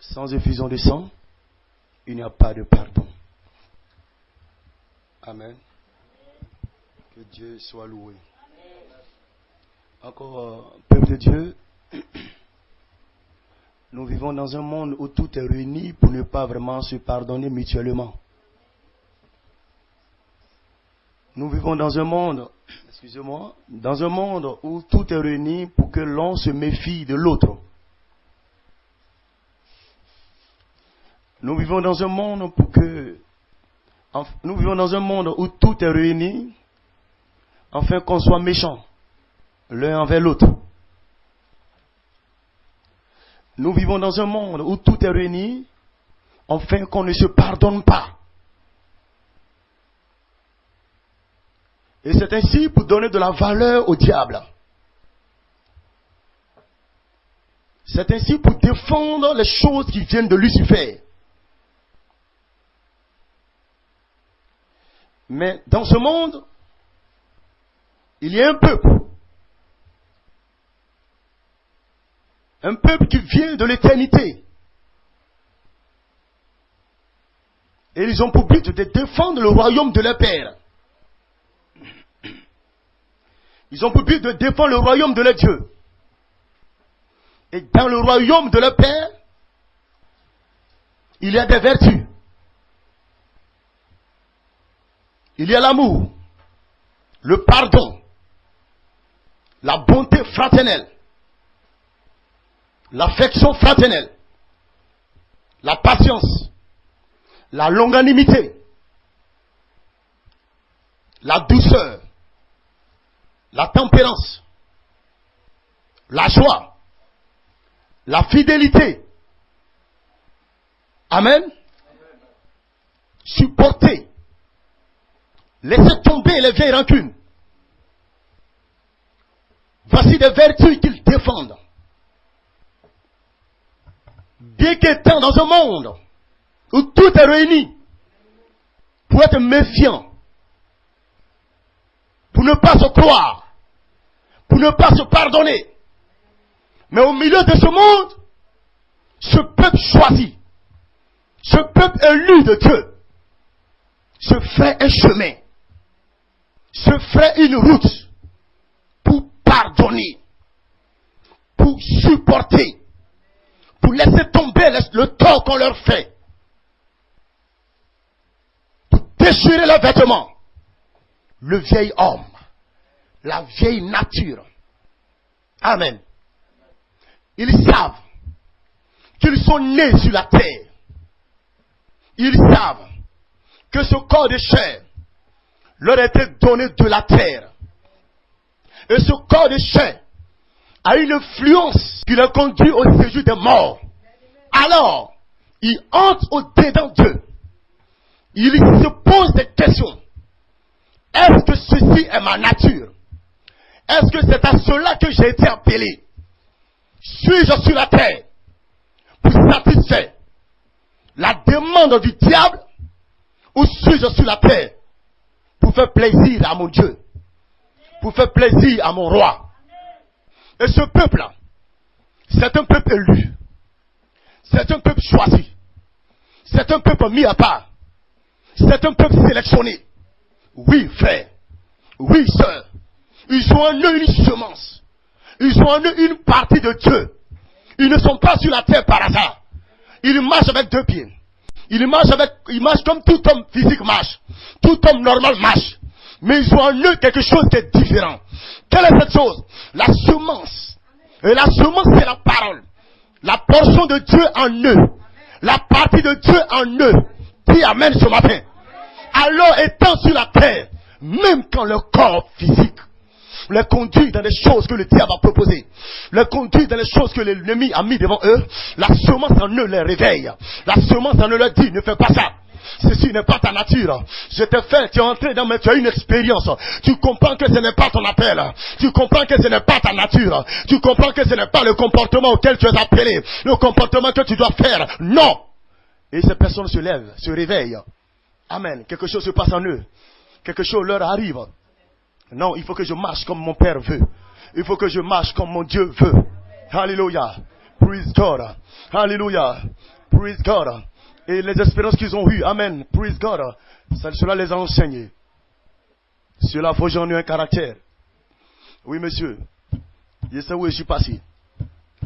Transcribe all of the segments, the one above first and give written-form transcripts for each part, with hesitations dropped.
Sans effusion de sang, il n'y a pas de pardon. Amen. Que Dieu soit loué. Encore, peuple de Dieu, nous vivons dans un monde où tout est réuni pour ne pas vraiment se pardonner mutuellement. Nous vivons dans un monde, dans un monde où tout est réuni pour que l'un se méfie de l'autre. Nous vivons dans un monde où tout est réuni afin qu'on soit méchant l'un envers l'autre. Nous vivons dans un monde où tout est réuni afin qu'on ne se pardonne pas. Et c'est ainsi pour donner de la valeur au diable. C'est ainsi pour défendre les choses qui viennent de Lucifer. Mais dans ce monde, il y a un peuple. Un peuple qui vient de l'éternité. Et ils ont pour but de défendre le royaume de leur Père. Ils ont pour but de défendre le royaume de leur Dieu. Et dans le royaume de leur Père, il y a des vertus. Il y a l'amour, le pardon, la bonté fraternelle, l'affection fraternelle, la patience, la longanimité, la douceur, la tempérance, la joie, la fidélité. Amen. Supporter. Laissez tomber les vieilles rancunes. Voici des vertus qu'ils défendent. Bien qu'étant dans un monde où tout est réuni pour être méfiant, pour ne pas se croire, pour ne pas se pardonner. Mais au milieu de ce monde, ce peuple choisi, ce peuple élu de Dieu, se fait un chemin, se ferait une route pour pardonner, pour supporter, pour laisser tomber le tort qu'on leur fait, pour déchirer leurs vêtements, le vieil homme, la vieille nature. Amen. Ils savent qu'ils sont nés sur la terre. Ils savent que ce corps de chair leur a été donné de la terre. Et ce corps de chair a une influence qui les conduit au séjour des morts. Alors, ils entrent au-dedans d'eux. Ils se posent des questions. Est-ce que ceci est ma nature? Est-ce que c'est à cela que j'ai été appelé? Suis-je sur la terre pour satisfaire la demande du diable, ou suis-je sur la terre pour faire plaisir à mon Dieu, pour faire plaisir à mon roi? Et ce peuple-là, c'est un peuple élu, c'est un peuple choisi, c'est un peuple mis à part, c'est un peuple sélectionné. Oui, frère, oui, sœur, ils ont en eux une semence, ils ont en eux une partie de Dieu. Ils ne sont pas sur la terre par hasard. Ils marchent avec deux pieds. Ils marchent comme tout homme physique marche. Tout homme normal marche. Mais ils ont en eux quelque chose qui est différent. Quelle est cette chose? La semence. Et la semence, c'est la parole. La portion de Dieu en eux. La partie de Dieu en eux. Dis amen ce matin. Alors, étant sur la terre, même quand le corps physique les conduit dans les choses que le diable a proposées, les conduit dans les choses que l'ennemi a mis devant eux, la semence en eux les réveille. La semence en eux leur dit, ne fais pas ça. Ceci n'est pas ta nature. Je t'ai fait, tu es entré dans tu as une expérience. Tu comprends que ce n'est pas ton appel. Tu comprends que ce n'est pas ta nature. Tu comprends que ce n'est pas le comportement auquel tu es appelé. Le comportement que tu dois faire. Non. Et ces personnes se lèvent, se réveillent. Amen. Quelque chose se passe en eux. Quelque chose leur arrive. Non, il faut que je marche comme mon Père veut. Il faut que je marche comme mon Dieu veut. Alléluia. Praise God. Alléluia. Praise God. Et les expériences qu'ils ont eues. Amen. Praise God. Cela les a enseignés. Cela faut j'en ai un caractère. Oui, monsieur. Je sais où je suis passé.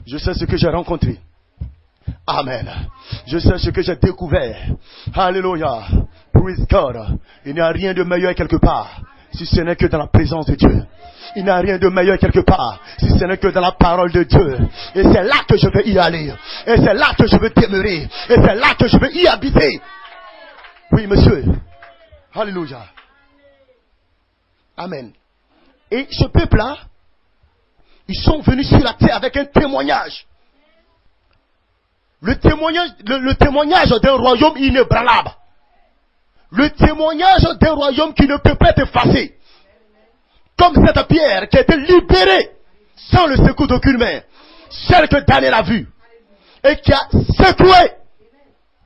Je sais ce que j'ai rencontré. Amen. Je sais ce que j'ai découvert. Alléluia. Praise God. Il n'y a rien de meilleur quelque part, si ce n'est que dans la présence de Dieu. Il n'y a rien de meilleur quelque part, si ce n'est que dans la parole de Dieu. Et c'est là que je veux y aller. Et c'est là que je veux demeurer. Et c'est là que je veux y habiter. Oui, monsieur. Alléluia. Amen. Et ce peuple-là, ils sont venus sur la terre avec un témoignage. Le témoignage d'un royaume inébranlable. Le témoignage d'un royaume qui ne peut pas être effacé. Comme cette pierre qui a été libérée sans le secours d'aucune main. Celle que Daniel a vue. Et qui a secoué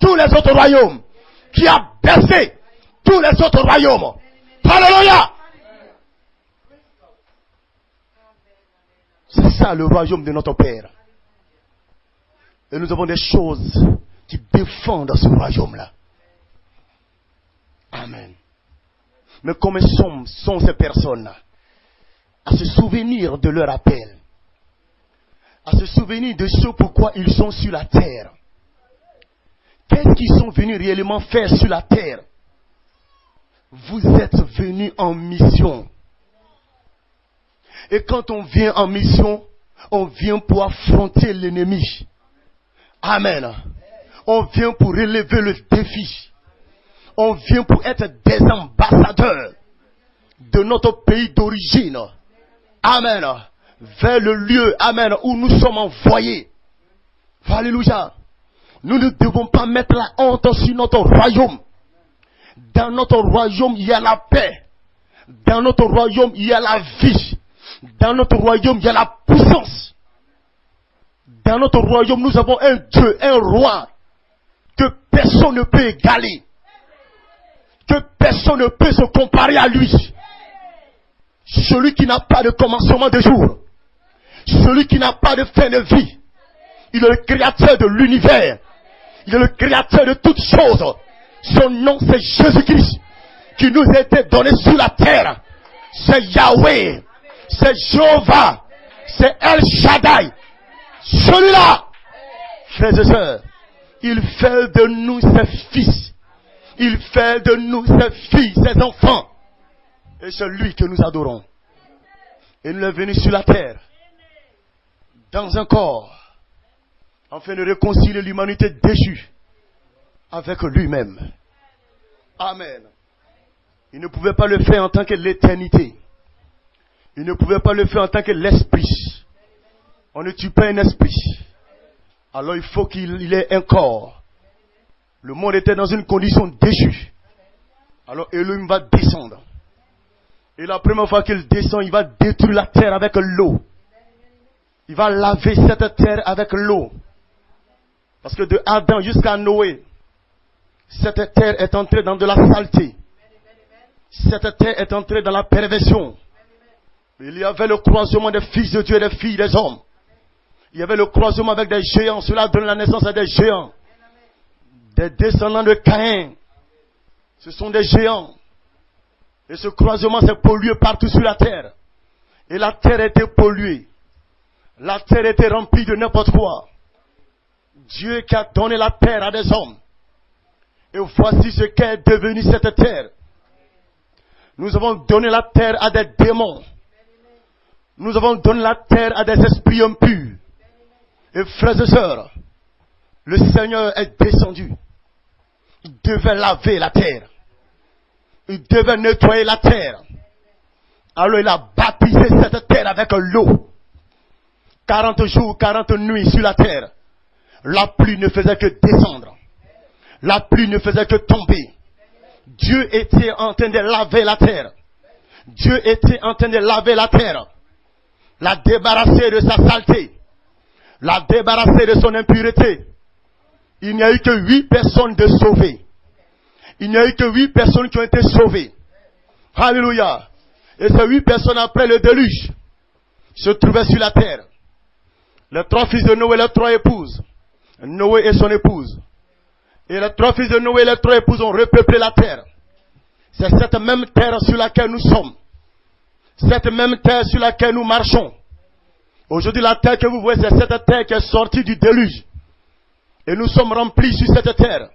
tous les autres royaumes. Qui a baissé tous les autres royaumes. Alléluia! C'est ça le royaume de notre Père. Et nous avons des choses qui défendent ce royaume-là. Amen. Mais comment sont ces personnes à se souvenir de leur appel, à se souvenir de ce pourquoi ils sont sur la terre? Qu'est-ce qu'ils sont venus réellement faire sur la terre? Vous êtes venus en mission. Et quand on vient en mission, on vient pour affronter l'ennemi. Amen. On vient pour relever le défi. On vient pour être des ambassadeurs de notre pays d'origine. Amen. Vers le lieu, amen, où nous sommes envoyés. Alléluia. Nous ne devons pas mettre la honte sur notre royaume. Dans notre royaume, il y a la paix. Dans notre royaume, il y a la vie. Dans notre royaume, il y a la puissance. Dans notre royaume, nous avons un Dieu, un roi, que personne ne peut égaler. Que personne ne peut se comparer à lui. Celui qui n'a pas de commencement de jour. Celui qui n'a pas de fin de vie. Il est le créateur de l'univers. Il est le créateur de toutes choses. Son nom, c'est Jésus-Christ, qui nous a été donné sur la terre. C'est Yahweh. C'est Jéhovah. C'est El Shaddai. Celui-là, frères et sœurs, il fait de nous ses fils. Il fait de nous ses filles, ses enfants. Et c'est lui que nous adorons. Et nous est venu sur la terre, dans un corps, afin de réconcilier l'humanité déchue avec lui-même. Amen. Il ne pouvait pas le faire en tant que l'éternité. Il ne pouvait pas le faire en tant que l'esprit. On ne tue pas un esprit. Alors il faut qu'il ait un corps. Le monde était dans une condition déchue. Alors Elohim va descendre. Et la première fois qu'il descend, il va détruire la terre avec l'eau. Il va laver cette terre avec l'eau. Parce que de Adam jusqu'à Noé, cette terre est entrée dans de la saleté. Cette terre est entrée dans la perversion. Il y avait le croisement des fils de Dieu et des filles des hommes. Il y avait le croisement avec des géants. Cela donne la naissance à des géants. Des descendants de Caïn. Ce sont des géants. Et ce croisement s'est pollué partout sur la terre. Et la terre était polluée. La terre était remplie de n'importe quoi. Dieu qui a donné la terre à des hommes. Et voici ce qu'est devenu cette terre. Nous avons donné la terre à des démons. Nous avons donné la terre à des esprits impurs. Et frères et sœurs, le Seigneur est descendu. Il devait laver la terre. Il devait nettoyer la terre. Alors il a baptisé cette terre avec l'eau. 40 jours, 40 nuits sur la terre. La pluie ne faisait que descendre. La pluie ne faisait que tomber. Dieu était en train de laver la terre. Dieu était en train de laver la terre. La débarrasser de sa saleté. La débarrasser de son impureté. Il n'y a eu que 8 personnes de sauvées. Il n'y a eu que 8 personnes qui ont été sauvées. Alléluia. Et ces 8 personnes après le déluge se trouvaient sur la terre. Les 3 fils de Noé, les 3 épouses. Noé et son épouse. Et les 3 fils de Noé et les 3 épouses ont repeuplé la terre. C'est cette même terre sur laquelle nous sommes. Cette même terre sur laquelle nous marchons. Aujourd'hui, la terre que vous voyez, c'est cette terre qui est sortie du déluge. Et nous sommes remplis sur cette terre.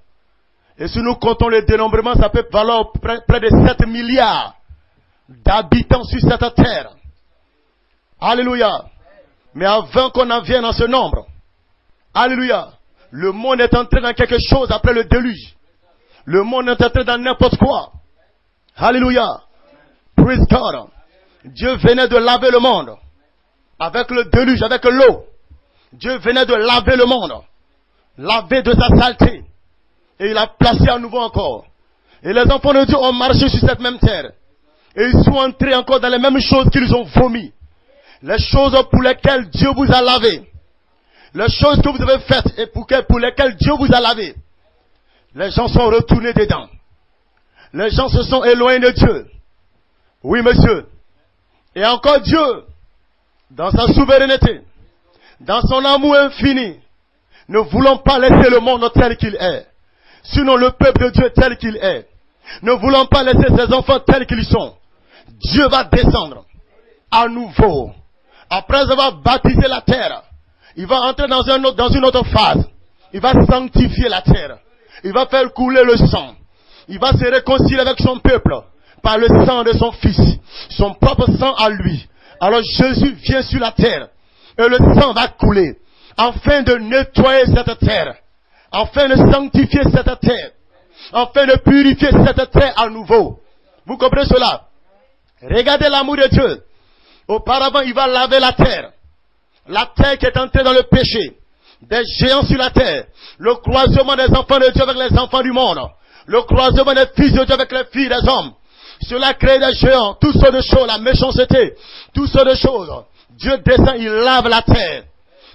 Et si nous comptons le dénombrement, ça peut valoir près de 7 milliards d'habitants sur cette terre. Alléluia. Mais avant qu'on en vienne à ce nombre, alléluia, le monde est entré dans quelque chose après le déluge. Le monde est entré dans n'importe quoi. Alléluia. Praise God. Dieu venait de laver le monde. Avec le déluge, avec l'eau. Dieu venait de laver le monde. Laver de sa saleté. Et il a placé à nouveau encore. Et les enfants de Dieu ont marché sur cette même terre. Et ils sont entrés encore dans les mêmes choses qu'ils ont vomi. Les choses pour lesquelles Dieu vous a lavé. Les choses que vous avez faites et pour lesquelles Dieu vous a lavé. Les gens sont retournés dedans. Les gens se sont éloignés de Dieu. Oui, monsieur. Et encore Dieu, dans sa souveraineté, dans son amour infini, ne voulons pas laisser le monde tel qu'il est. Sinon le peuple de Dieu tel qu'il est. Ne voulons pas laisser ses enfants tels qu'ils sont. Dieu va descendre à nouveau. Après avoir baptisé la terre, il va entrer dans une autre phase. Il va sanctifier la terre. Il va faire couler le sang. Il va se réconcilier avec son peuple par le sang de son fils. Son propre sang à lui. Alors Jésus vient sur la terre. Et le sang va couler. Afin de nettoyer cette terre. Afin de sanctifier cette terre. Afin de purifier cette terre à nouveau. Vous comprenez cela? Regardez l'amour de Dieu. Auparavant, il va laver la terre. La terre qui est entrée dans le péché. Des géants sur la terre. Le croisement des enfants de Dieu avec les enfants du monde. Le croisement des fils de Dieu avec les filles des hommes. Cela crée des géants. Toutes sortes de choses. La méchanceté. Toutes sortes de choses. Dieu descend, il lave la terre.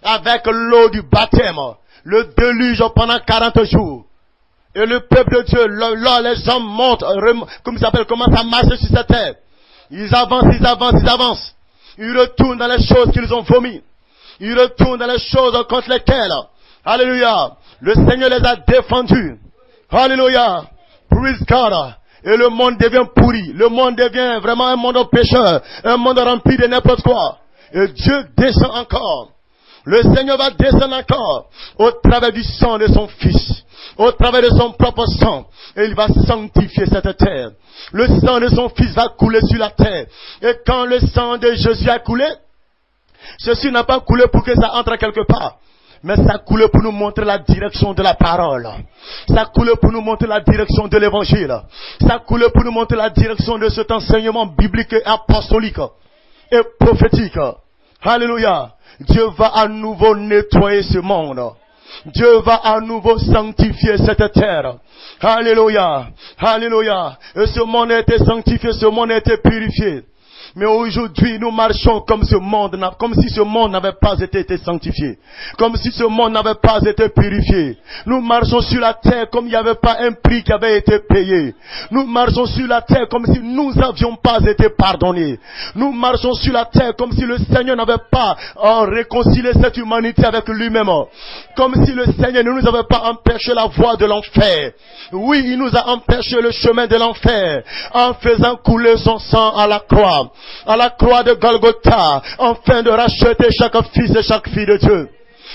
Avec l'eau du baptême. Le déluge pendant 40 jours. Et le peuple de Dieu, là les hommes montent, commencent à marcher sur cette terre. Ils avancent. Ils retournent dans les choses qu'ils ont vomi. Ils retournent dans les choses contre lesquelles, alléluia, le Seigneur les a défendus. Alléluia. Praise God. Et le monde devient pourri. Le monde devient vraiment un monde pécheur. Un monde rempli de n'importe quoi. Et Dieu descend encore. Le Seigneur va descendre encore au travers du sang de son Fils, au travers de son propre sang, et il va sanctifier cette terre. Le sang de son Fils va couler sur la terre. Et quand le sang de Jésus a coulé, ceci n'a pas coulé pour que ça entre quelque part, mais ça a coulé pour nous montrer la direction de la parole. Ça a coulé pour nous montrer la direction de l'évangile. Ça a coulé pour nous montrer la direction de cet enseignement biblique et apostolique et prophétique. Alléluia. Dieu va à nouveau nettoyer ce monde. Dieu va à nouveau sanctifier cette terre. Alléluia. Alléluia. Et ce monde a été sanctifié, ce monde a été purifié. Mais aujourd'hui, nous marchons comme si ce monde n'avait pas été sanctifié. Comme si ce monde n'avait pas été purifié. Nous marchons sur la terre comme il n'y avait pas un prix qui avait été payé. Nous marchons sur la terre comme si nous n'avions pas été pardonnés. Nous marchons sur la terre comme si le Seigneur n'avait pas réconcilié cette humanité avec lui-même. Comme si le Seigneur ne nous avait pas empêché la voie de l'enfer. Oui, il nous a empêché le chemin de l'enfer en faisant couler son sang à la croix. À la croix de Golgotha, afin de racheter chaque fils et chaque fille de Dieu.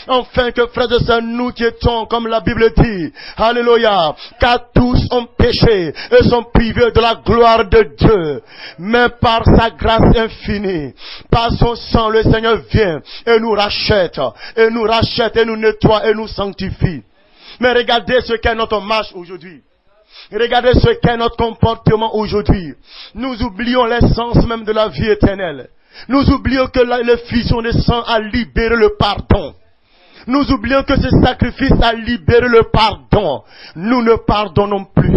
Enfin que frères et sœurs, nous qui étions, comme la Bible dit, alléluia, car tous ont péché et sont privés de la gloire de Dieu. Mais par sa grâce infinie, par son sang, le Seigneur vient et nous rachète, et nous nettoie et nous sanctifie. Mais regardez ce qu'est notre marche aujourd'hui. Regardez ce qu'est notre comportement aujourd'hui. Nous oublions l'essence même de la vie éternelle. Nous oublions que l'effusion de sang a libéré le pardon. Nous oublions que ce sacrifice a libéré le pardon. Nous ne pardonnons plus.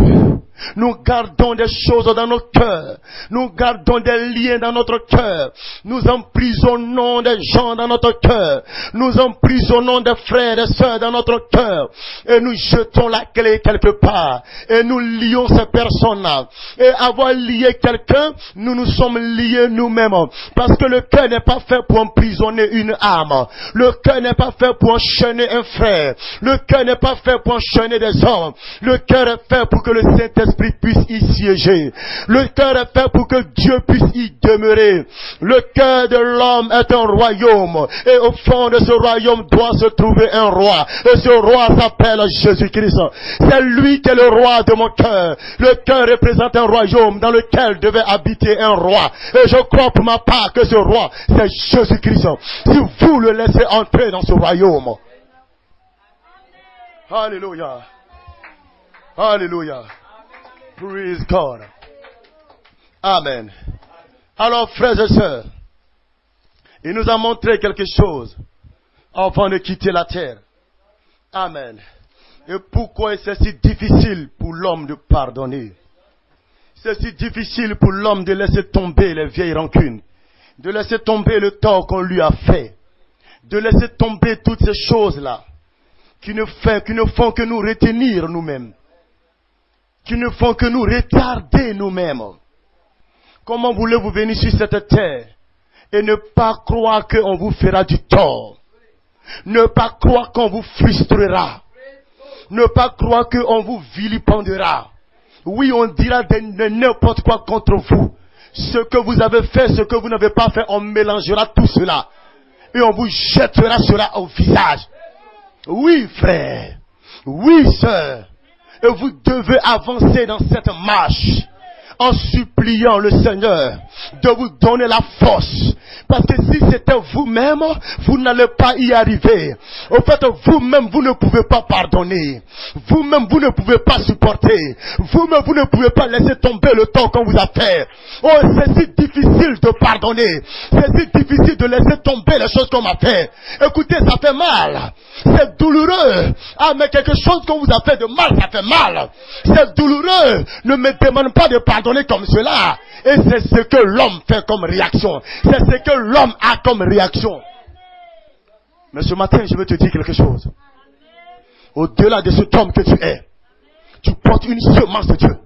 Nous gardons des choses dans nos cœurs. Nous gardons des liens dans notre cœur. Nous emprisonnons des gens dans notre cœur. Nous emprisonnons des frères et sœurs dans notre cœur. Et nous jetons la clé quelque part. Et nous lions ces personnes-là. Et avoir lié quelqu'un, nous nous sommes liés nous-mêmes. Parce que le cœur n'est pas fait pour emprisonner une âme. Le cœur n'est pas fait pour enchaîner un frère. Le cœur n'est pas fait pour enchaîner des hommes. Le cœur est fait pour que le Saint-Esprit puisse y siéger. Le cœur est fait pour que Dieu puisse y demeurer. Le cœur de l'homme est un royaume. Et au fond de ce royaume doit se trouver un roi. Et ce roi s'appelle Jésus-Christ. C'est lui qui est le roi de mon cœur. Le cœur représente un royaume dans lequel devait habiter un roi. Et je crois pour ma part que ce roi, c'est Jésus-Christ. Si vous le laissez entrer dans ce royaume. Alléluia. Alléluia. Praise God. Amen. Alors, frères et sœurs, il nous a montré quelque chose avant de quitter la terre. Amen. Et pourquoi c'est si difficile pour l'homme de pardonner? C'est si difficile pour l'homme de laisser tomber les vieilles rancunes, de laisser tomber le tort qu'on lui a fait, de laisser tomber toutes ces choses-là qui ne font que nous retenir nous-mêmes, qui ne font que nous retarder nous-mêmes. Comment voulez-vous venir sur cette terre et ne pas croire qu'on vous fera du tort? Ne pas croire qu'on vous frustrera? Ne pas croire qu'on vous vilipendera? Oui, on dira de n'importe quoi contre vous. Ce que vous avez fait, ce que vous n'avez pas fait, on mélangera tout cela. Et on vous jettera cela au visage. Oui, frère. Oui, sœur. Et vous devez avancer dans cette marche en suppliant le Seigneur de vous donner la force. Parce que si c'était vous-même, vous n'allez pas y arriver. Au fait, vous-même, vous ne pouvez pas pardonner. Vous-même, vous ne pouvez pas supporter. Vous-même, vous ne pouvez pas laisser tomber le temps qu'on vous a fait. Oh, c'est si difficile de pardonner. C'est si difficile de laisser tomber les choses qu'on m'a fait. Écoutez, ça fait mal. C'est douloureux. Ah, mais quelque chose qu'on vous a fait de mal, ça fait mal. C'est douloureux. Ne me demande pas de pardonner comme cela. Et c'est ce que l'homme fait comme réaction. C'est ce que l'homme a comme réaction. Mais ce matin, je veux te dire quelque chose. Au-delà de cet homme que tu es, tu portes une semence de Dieu.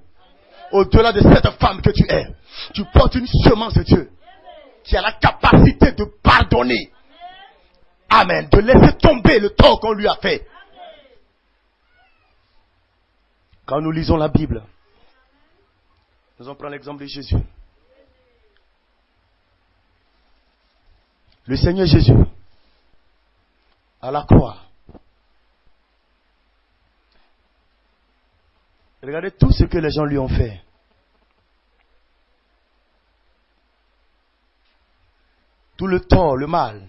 Au-delà de cette femme que tu es, tu portes une semence de Dieu qui a la capacité de pardonner. Amen. De laisser tomber le tort qu'on lui a fait. Quand nous lisons la Bible, nous allons prendre l'exemple de Jésus. Le Seigneur Jésus, à la croix, regardez tout ce que les gens lui ont fait. Tout le tort, le mal.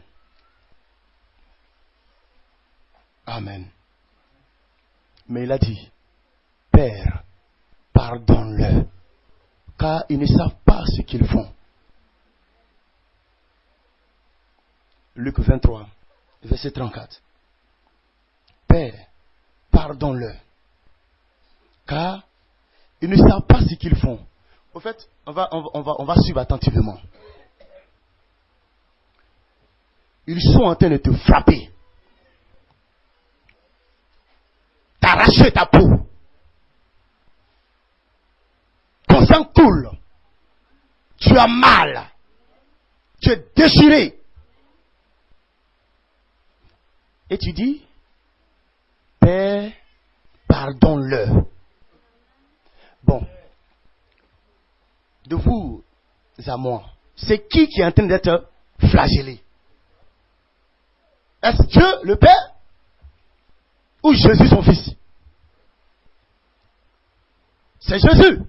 Amen. Mais il a dit, Père, pardonne-le, car ils ne savent pas ce qu'ils font. Luc 23, verset 34. Père, pardonne-le, car ils ne savent pas ce qu'ils font. Au fait, on va suivre attentivement. Ils sont en train de te frapper, t'arracher ta peau. Ton sang coule. Tu as mal. Tu es déchiré. Et tu dis, Père, pardonne-le. Bon. De vous à moi, c'est qui est en train d'être flagellé? Est-ce Dieu, le Père? Ou Jésus, son Fils? C'est Jésus.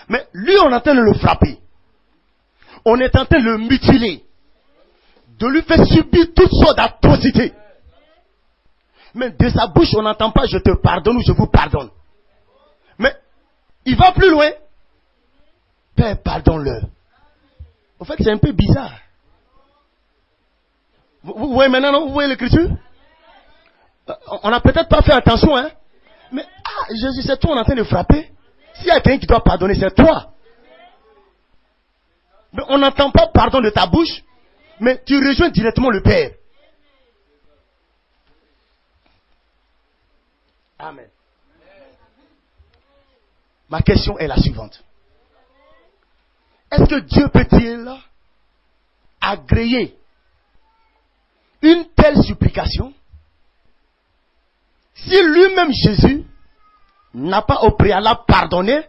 Mais lui, on est en train de le frapper. On est en train de le mutiler. De lui faire subir toutes sortes d'atrocités. Mais de sa bouche, on n'entend pas je te pardonne ou je vous pardonne. Mais il va plus loin. Père, pardonne-le. En fait, c'est un peu bizarre. Vous voyez maintenant, non? Vous voyez l'écriture? On n'a peut-être pas fait attention, hein? Mais, Jésus, c'est toi, on est en train de frapper. S'il y a quelqu'un qui doit pardonner, c'est toi. Mais on n'entend pas pardon de ta bouche, mais tu rejoins directement le Père. Amen. Ma question est la suivante. Est-ce que Dieu peut-il agréer une telle supplication si lui-même Jésus n'a pas au préalable pardonné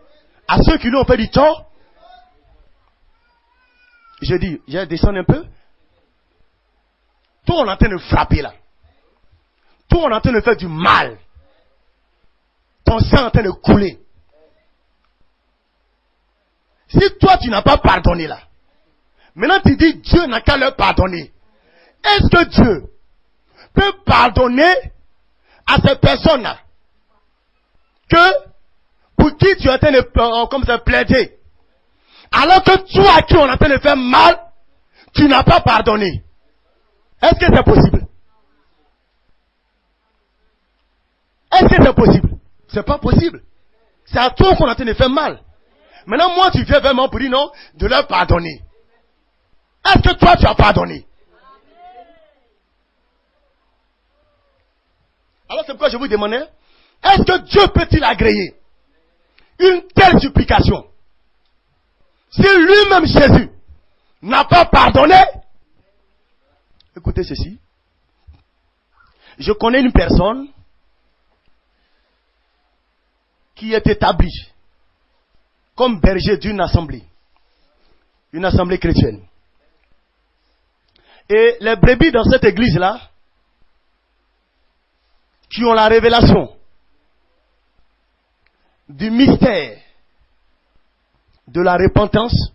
à ceux qui lui ont fait du tort? Je dis, je descends un peu. Tout on est en train de frapper là. Tout on est en train de faire du mal. Ton sang est en train de couler. Si toi tu n'as pas pardonné là, maintenant tu dis Dieu n'a qu'à leur pardonner. Est-ce que Dieu peut pardonner à ces personnes-là que pour qui tu es en train de comme ça, plaider, alors que toi à qui on est en train de faire mal, tu n'as pas pardonné? Est-ce que c'est possible? Est-ce que c'est possible? C'est pas possible. C'est à toi qu'on est en train de faire mal. Maintenant, moi, tu viens vers moi pour dire non, de leur pardonner. Est-ce que toi, tu as pardonné? Alors, c'est pourquoi je vous demandais, est-ce que Dieu peut-il agréer une telle supplication si lui-même, Jésus, n'a pas pardonné? Écoutez ceci. Je connais une personne qui est établie comme berger d'une assemblée chrétienne. Et les brebis dans cette église-là, qui ont la révélation du mystère de la repentance,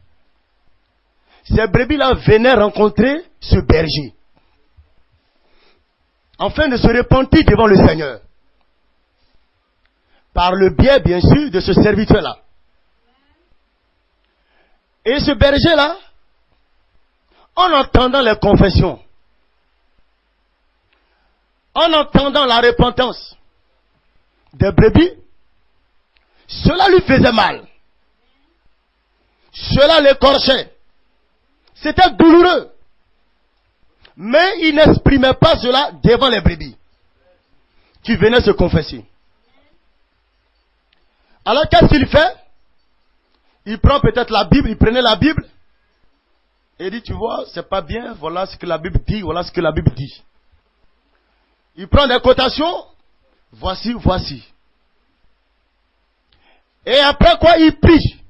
ces brebis-là venaient rencontrer ce berger, afin de se repentir devant le Seigneur, par le biais, bien sûr, de ce serviteur-là. Et ce berger-là, en entendant les confessions, en entendant la repentance des brebis, cela lui faisait mal. Cela l'écorchait. C'était douloureux. Mais il n'exprimait pas cela devant les brebis qui venaient se confesser. Alors qu'est-ce qu'il fait? Il prend peut-être la Bible, il prenait la Bible et il dit, tu vois, c'est pas bien, voilà ce que la Bible dit, voilà ce que la Bible dit. Il prend des cotations, voici, voici. Et après quoi, il prie.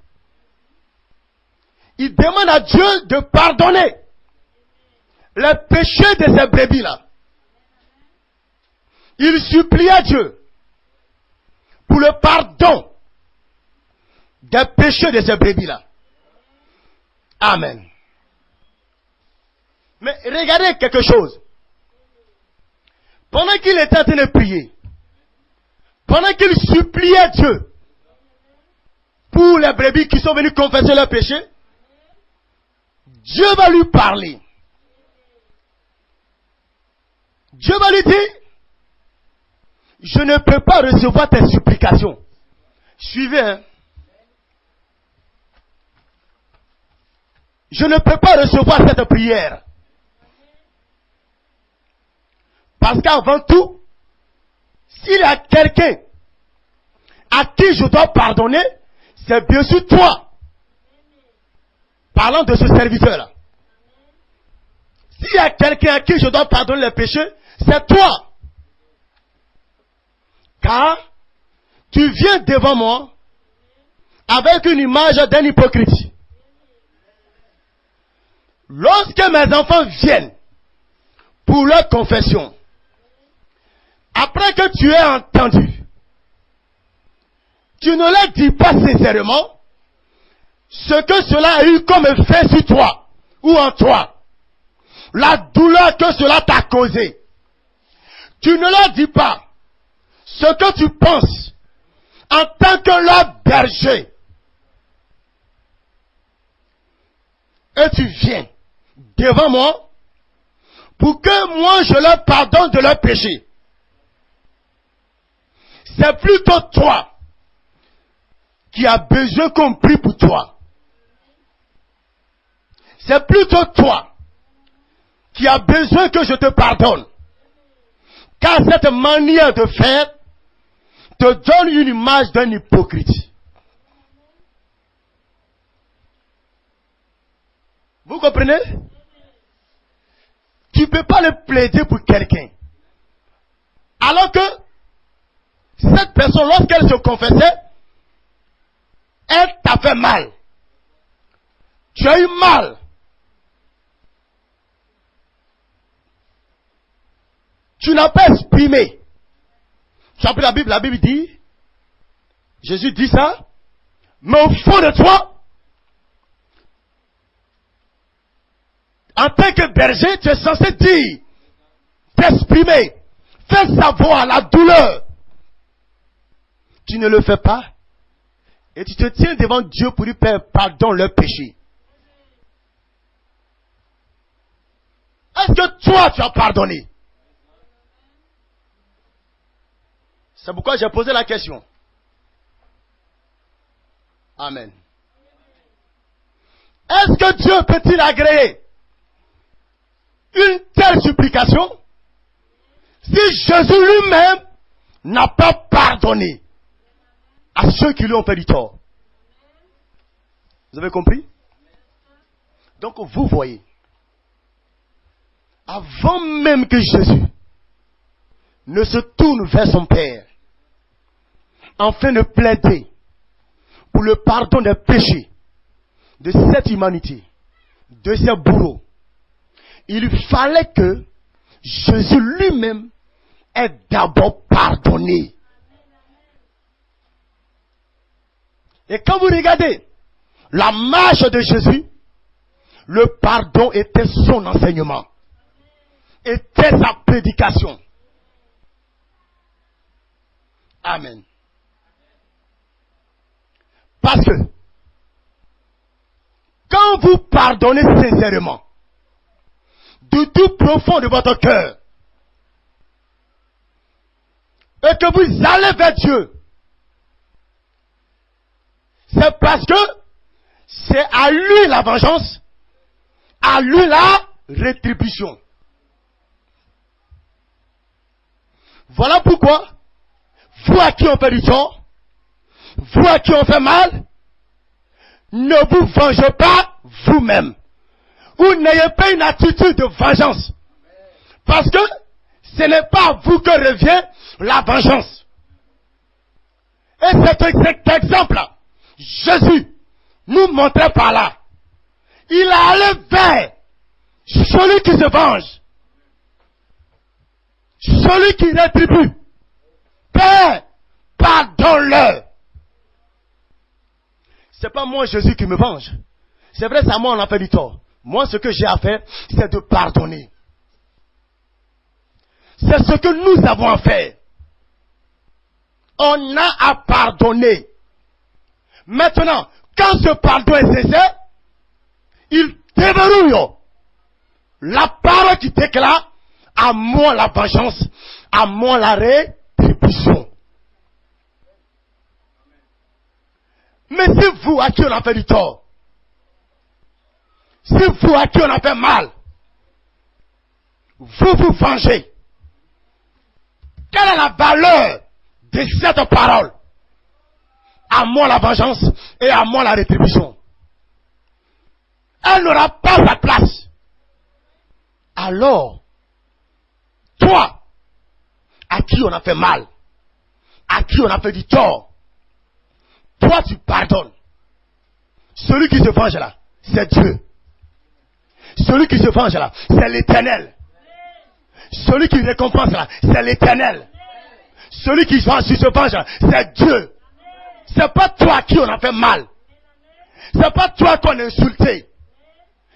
Il demande à Dieu de pardonner les péchés de ces brebis-là. Il supplie à Dieu pour le pardon des péchés de ces brebis-là. Amen. Mais regardez quelque chose. Pendant qu'il était en train de prier, pendant qu'il suppliait Dieu pour les brebis qui sont venus confesser leurs péchés, Dieu va lui parler. Dieu va lui dire, je ne peux pas recevoir tes supplications. Suivez, hein. Je ne peux pas recevoir cette prière. Parce qu'avant tout, s'il y a quelqu'un à qui je dois pardonner, c'est bien sûr toi. Parlant de ce serviteur-là. S'il y a quelqu'un à qui je dois pardonner les péchés, c'est toi. Car tu viens devant moi avec une image d'un hypocrite. Lorsque mes enfants viennent pour leur confession, après que tu aies entendu, tu ne leur dis pas sincèrement ce que cela a eu comme effet sur toi ou en toi, la douleur que cela t'a causé. Tu ne leur dis pas ce que tu penses en tant que leur berger. Et tu viens devant moi pour que moi je leur pardonne de leurs péchés. C'est plutôt toi qui a besoin qu'on prie pour toi. C'est plutôt toi qui as besoin que je te pardonne. Car cette manière de faire te donne une image d'un hypocrite. Vous comprenez? Tu ne peux pas le plaider pour quelqu'un. Alors que cette personne, lorsqu'elle se confessait, elle t'a fait mal. Tu as eu mal. Tu n'as pas exprimé. Tu as pris la Bible dit, Jésus dit ça, mais au fond de toi, en tant que berger, tu es censé dire, t'exprimer, faire savoir la douleur. Tu ne le fais pas. Et tu te tiens devant Dieu pour lui faire pardon leur péché. Est-ce que toi, tu as pardonné? C'est pourquoi j'ai posé la question. Amen. Est-ce que Dieu peut-il agréer une telle supplication si Jésus lui-même n'a pas pardonné à ceux qui lui ont fait du tort? Vous avez compris? Donc vous voyez, avant même que Jésus ne se tourne vers son Père afin de plaider pour le pardon des péchés de cette humanité, de ses bourreaux, il fallait que Jésus lui-même ait d'abord pardonné. Et quand vous regardez la marche de Jésus, le pardon était son enseignement, était sa prédication. Amen. Parce que quand vous pardonnez sincèrement, du tout profond de votre cœur, et que vous allez vers Dieu, c'est parce que c'est à lui la vengeance, à lui la rétribution. Voilà pourquoi, vous à qui on fait du tort, vous à qui on fait mal, ne vous vengez pas vous-même. Ou n'ayez pas une attitude de vengeance. Parce que ce n'est pas à vous que revient la vengeance. Et cet exemple-là, Jésus nous montrait par là. Il allait vers celui qui se venge, celui qui rétribue. Père, pardonne-leur. C'est pas moi Jésus qui me venge. C'est vrai, c'est à moi on a fait du tort. Moi, ce que j'ai à faire, c'est de pardonner. C'est ce que nous avons à faire. On a à pardonner. Maintenant, quand ce pardon est sincère, il déverrouille la parole qui déclare à moi la vengeance, à moi la rétribution. Mais si vous, à qui on a fait du tort, si vous, à qui on a fait mal, vous vous vengez, quelle est la valeur de cette parole? À moi la vengeance et à moi la rétribution. Elle n'aura pas sa place. Alors, toi, à qui on a fait mal, à qui on a fait du tort, toi tu pardonnes. Celui qui se venge là, c'est Dieu. Celui qui se venge là, c'est l'Éternel. Celui qui récompense là, c'est l'Éternel. Celui qui se venge là, c'est Dieu. C'est pas toi qui on a fait mal. C'est pas toi qu'on a insulté.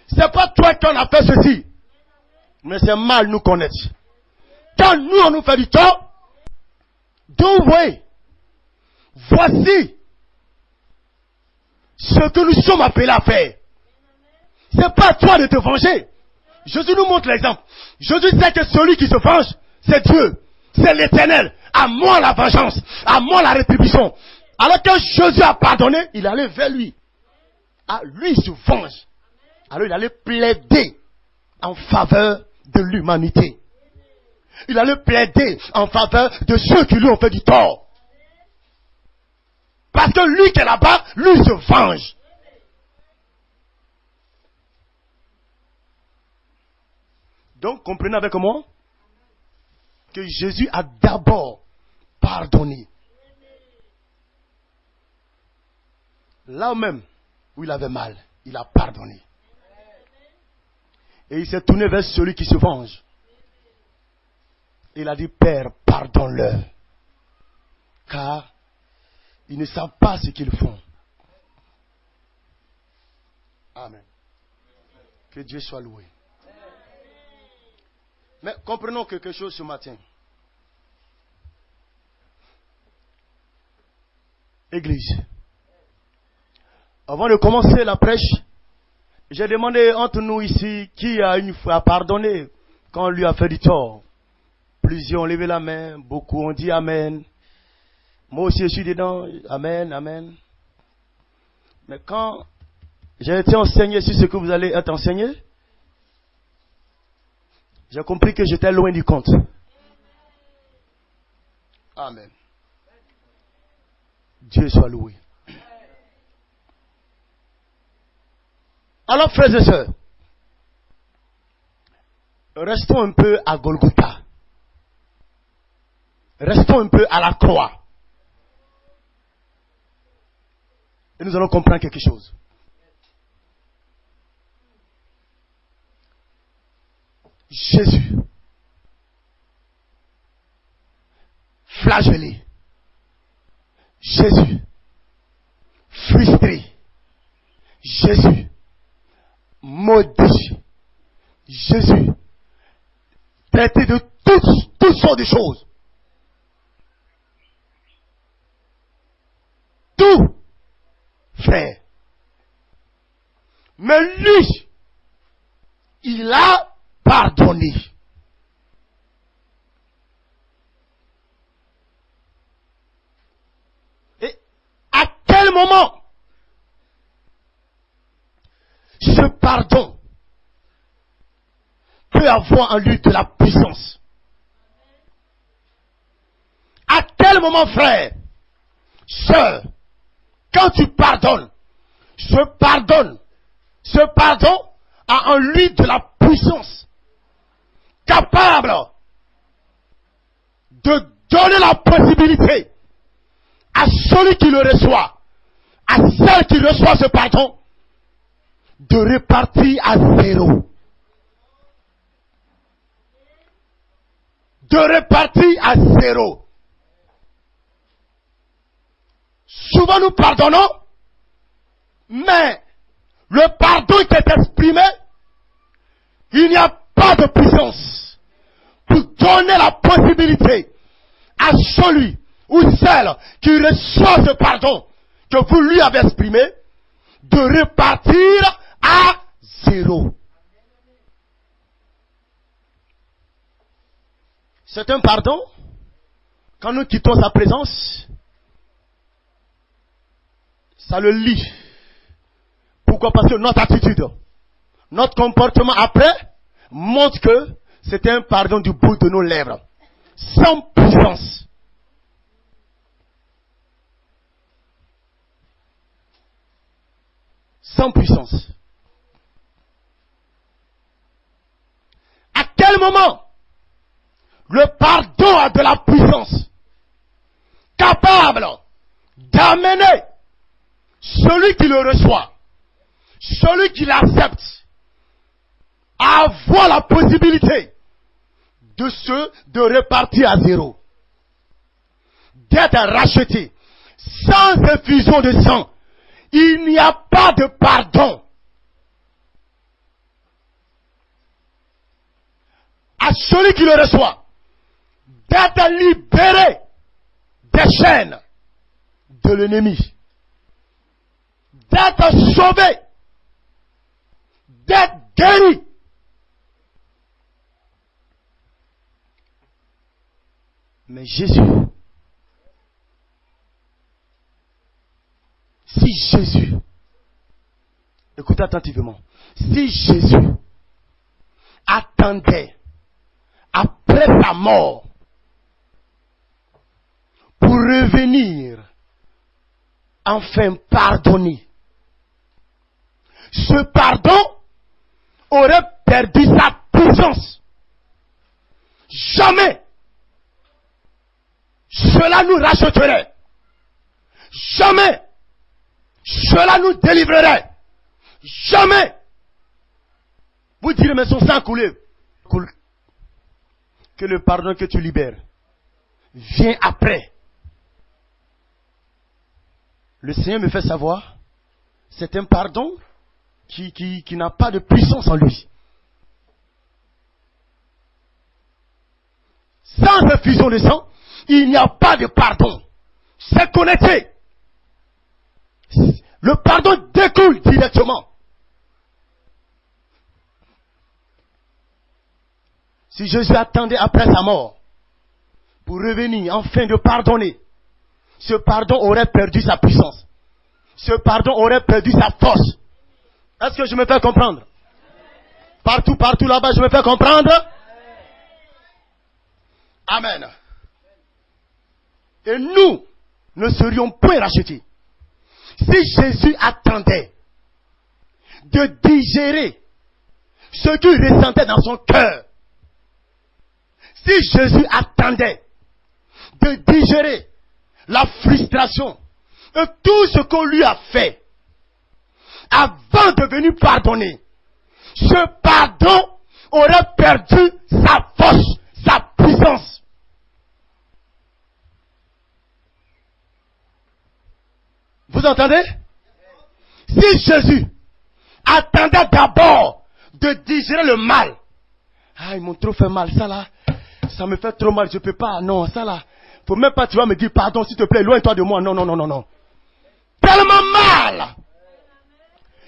C'est pas toi qu'on a fait ceci. Mais c'est mal nous connaître. Quand nous on nous fait du tort, donc oui, voici ce que nous sommes appelés à faire. C'est pas à toi de te venger. Jésus nous montre l'exemple. Jésus sait que celui qui se venge, c'est Dieu. C'est l'Éternel. À moi la vengeance. À moi la rétribution. Alors que Jésus a pardonné, il allait vers lui. Ah, lui, il se venge. Alors il allait plaider en faveur de l'humanité. Il allait plaider en faveur de ceux qui lui ont fait du tort. Parce que lui qui est là-bas, lui se venge. Donc, comprenez avec moi que Jésus a d'abord pardonné. Là même où il avait mal, il a pardonné. Et il s'est tourné vers celui qui se venge. Il a dit, Père, pardonne-leur. Car ils ne savent pas ce qu'ils font. Amen. Que Dieu soit loué. Mais comprenons quelque chose ce matin. Église. Avant de commencer la prêche, j'ai demandé entre nous ici qui a une fois pardonné quand on lui a fait du tort. Plusieurs ont levé la main, beaucoup ont dit Amen. Moi aussi je suis dedans, Amen, Amen. Mais quand j'ai été enseigné sur ce que vous allez être enseigné, j'ai compris que j'étais loin du compte. Amen. Dieu soit loué. Alors, frères et sœurs, restons un peu à Golgotha. Restons un peu à la croix. Et nous allons comprendre quelque chose. Jésus, flagellé. Jésus, frustré. Jésus, maudit. Jésus, traité de toutes sortes de choses. Tout, frère. Mais lui, il a pardonné. Et à quel moment ce pardon peut avoir en lui de la puissance? À quel moment, frère, sœur, quand tu pardonnes, ce pardon a en lui de la puissance, capable de donner la possibilité à celui qui le reçoit, à celle qui reçoit ce pardon, de repartir à zéro. De repartir à zéro. Souvent nous pardonnons, mais le pardon qui est exprimé, il n'y a pas de puissance pour donner la possibilité à celui ou celle qui reçoit ce pardon que vous lui avez exprimé, de repartir à zéro. C'est un pardon. Quand nous quittons sa présence, ça le lie. Pourquoi? Parce que notre attitude, notre comportement après, montre que c'était un pardon du bout de nos lèvres. Sans puissance. Sans puissance. À quel moment le pardon a de la puissance, capable d'amener celui qui le reçoit, celui qui l'accepte, à avoir la possibilité de repartir à zéro, d'être racheté, sans effusion de sang. Il n'y a pas de pardon. À celui qui le reçoit, d'être libéré des chaînes de l'ennemi, d'être sauvé, d'être guéri. Mais Jésus Si Jésus, écoutez attentivement, si Jésus attendait après sa mort pour revenir enfin pardonner, ce pardon aurait perdu sa puissance. Jamais cela nous racheterait. Jamais cela nous délivrerait. Jamais. Vous direz, mais son sang coulé. Que le pardon que tu libères vient après. Le Seigneur me fait savoir, c'est un pardon qui n'a pas de puissance en lui. Sans effusion de sang, il n'y a pas de pardon. C'est connecté. Le pardon découle directement. Si Jésus attendait après sa mort pour revenir enfin de pardonner, ce pardon aurait perdu sa puissance. Ce pardon aurait perdu sa force. Est-ce que je me fais comprendre? Partout là-bas, je me fais comprendre? Amen. Et nous ne serions point rachetés. Si Jésus attendait de digérer ce qu'il ressentait dans son cœur, si Jésus attendait de digérer la frustration et tout ce qu'on lui a fait avant de venir pardonner, ce pardon aurait perdu sa force, sa puissance. Vous entendez? Si Jésus attendait d'abord de digérer le mal, ah, ils m'ont trop fait mal, ça là, ça me fait trop mal, je peux pas, non, ça là, faut même pas, tu vas me dire pardon, s'il te plaît, éloigne-toi de moi, non. Tellement mal.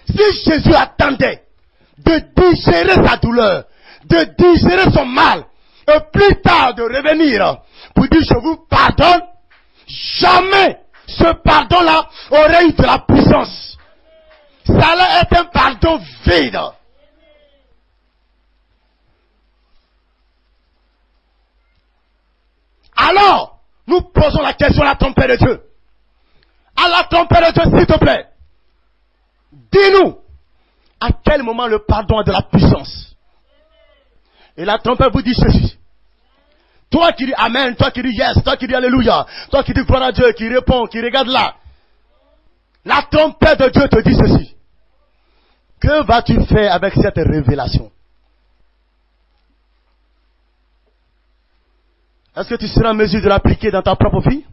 Si Jésus attendait de digérer sa douleur, de digérer son mal, et plus tard de revenir pour dire je vous pardonne, jamais ce pardon-là aurait eu de la puissance. Ça là est un pardon vide. Alors, nous posons la question à la trompette de Dieu. À la trompette de Dieu, s'il te plaît. Dis-nous, à quel moment le pardon a de la puissance? Et la trompette vous dit ceci. Toi qui dis Amen, toi qui dis Yes, toi qui dis Alléluia, toi qui dis gloire à Dieu, qui répond, qui regarde là. La trompette de Dieu te dit ceci. Que vas-tu faire avec cette révélation? Est-ce que tu seras en mesure de l'appliquer dans ta propre vie?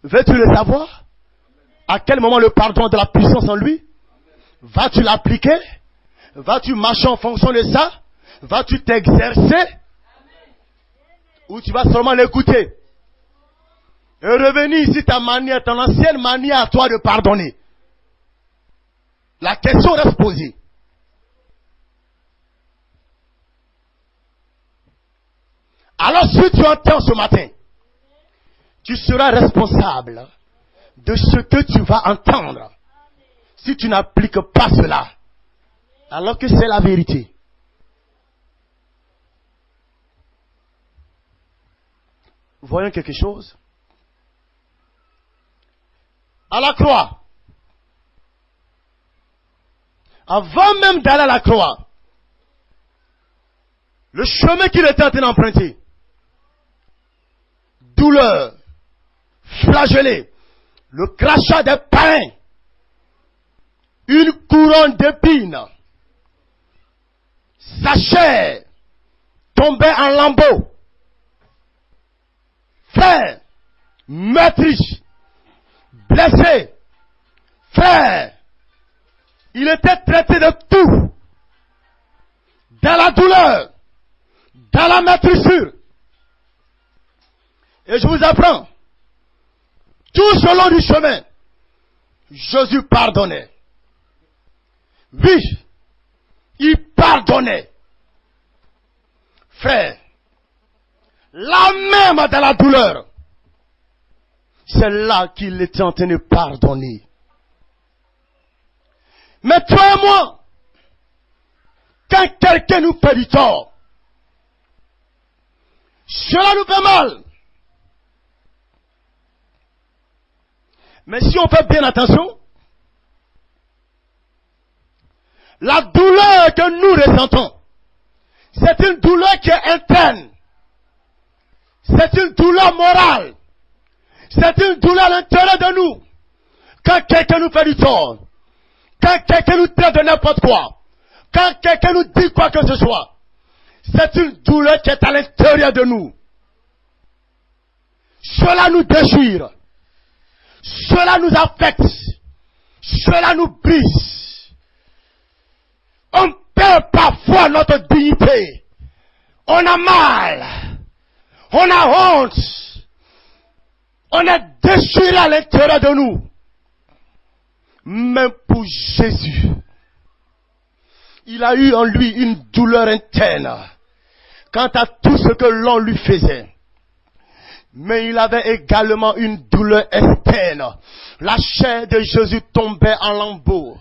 Veux-tu le savoir? À quel moment le pardon a de la puissance en lui? Vas-tu l'appliquer? Vas-tu marcher en fonction de ça? Vas-tu t'exercer? Ou tu vas seulement l'écouter? Et revenir ici ta manière, ton ancienne manière à toi de pardonner. La question reste posée. Alors si tu entends ce matin, tu seras responsable de ce que tu vas entendre. Si tu n'appliques pas cela, alors que c'est la vérité. Voyons quelque chose. À la croix, avant même d'aller à la croix, le chemin qu'il était en train d'emprunter, douleur, flagellé, le crachat des pains, une couronne d'épines, sa chair tombait en lambeaux. Frère, meurtri, blessé, frère, il était traité de tout, dans la douleur, dans la meurtrissure. Et je vous apprends, tout au long du chemin, Jésus pardonnait. Oui, il pardonnait. Frère, là même dans la douleur, C'est là qu'il était en train de pardonner. Mais toi et moi, quand quelqu'un nous fait du tort, cela nous fait mal. Mais si on fait bien attention, la douleur que nous ressentons, c'est une douleur qui est interne. C'est une douleur morale. C'est une douleur à l'intérieur de nous. Quand quelqu'un nous fait du tort, quand quelqu'un nous traite de n'importe quoi, quand quelqu'un nous dit quoi que ce soit, c'est une douleur qui est à l'intérieur de nous. Cela nous déchire. Cela nous affecte. Cela nous brise. On perd parfois notre dignité. On a mal. On a honte. On est déchiré à l'intérieur de nous. Même pour Jésus, il a eu en lui une douleur interne quant à tout ce que l'on lui faisait. Mais il avait également une douleur externe. La chair de Jésus tombait en lambeaux.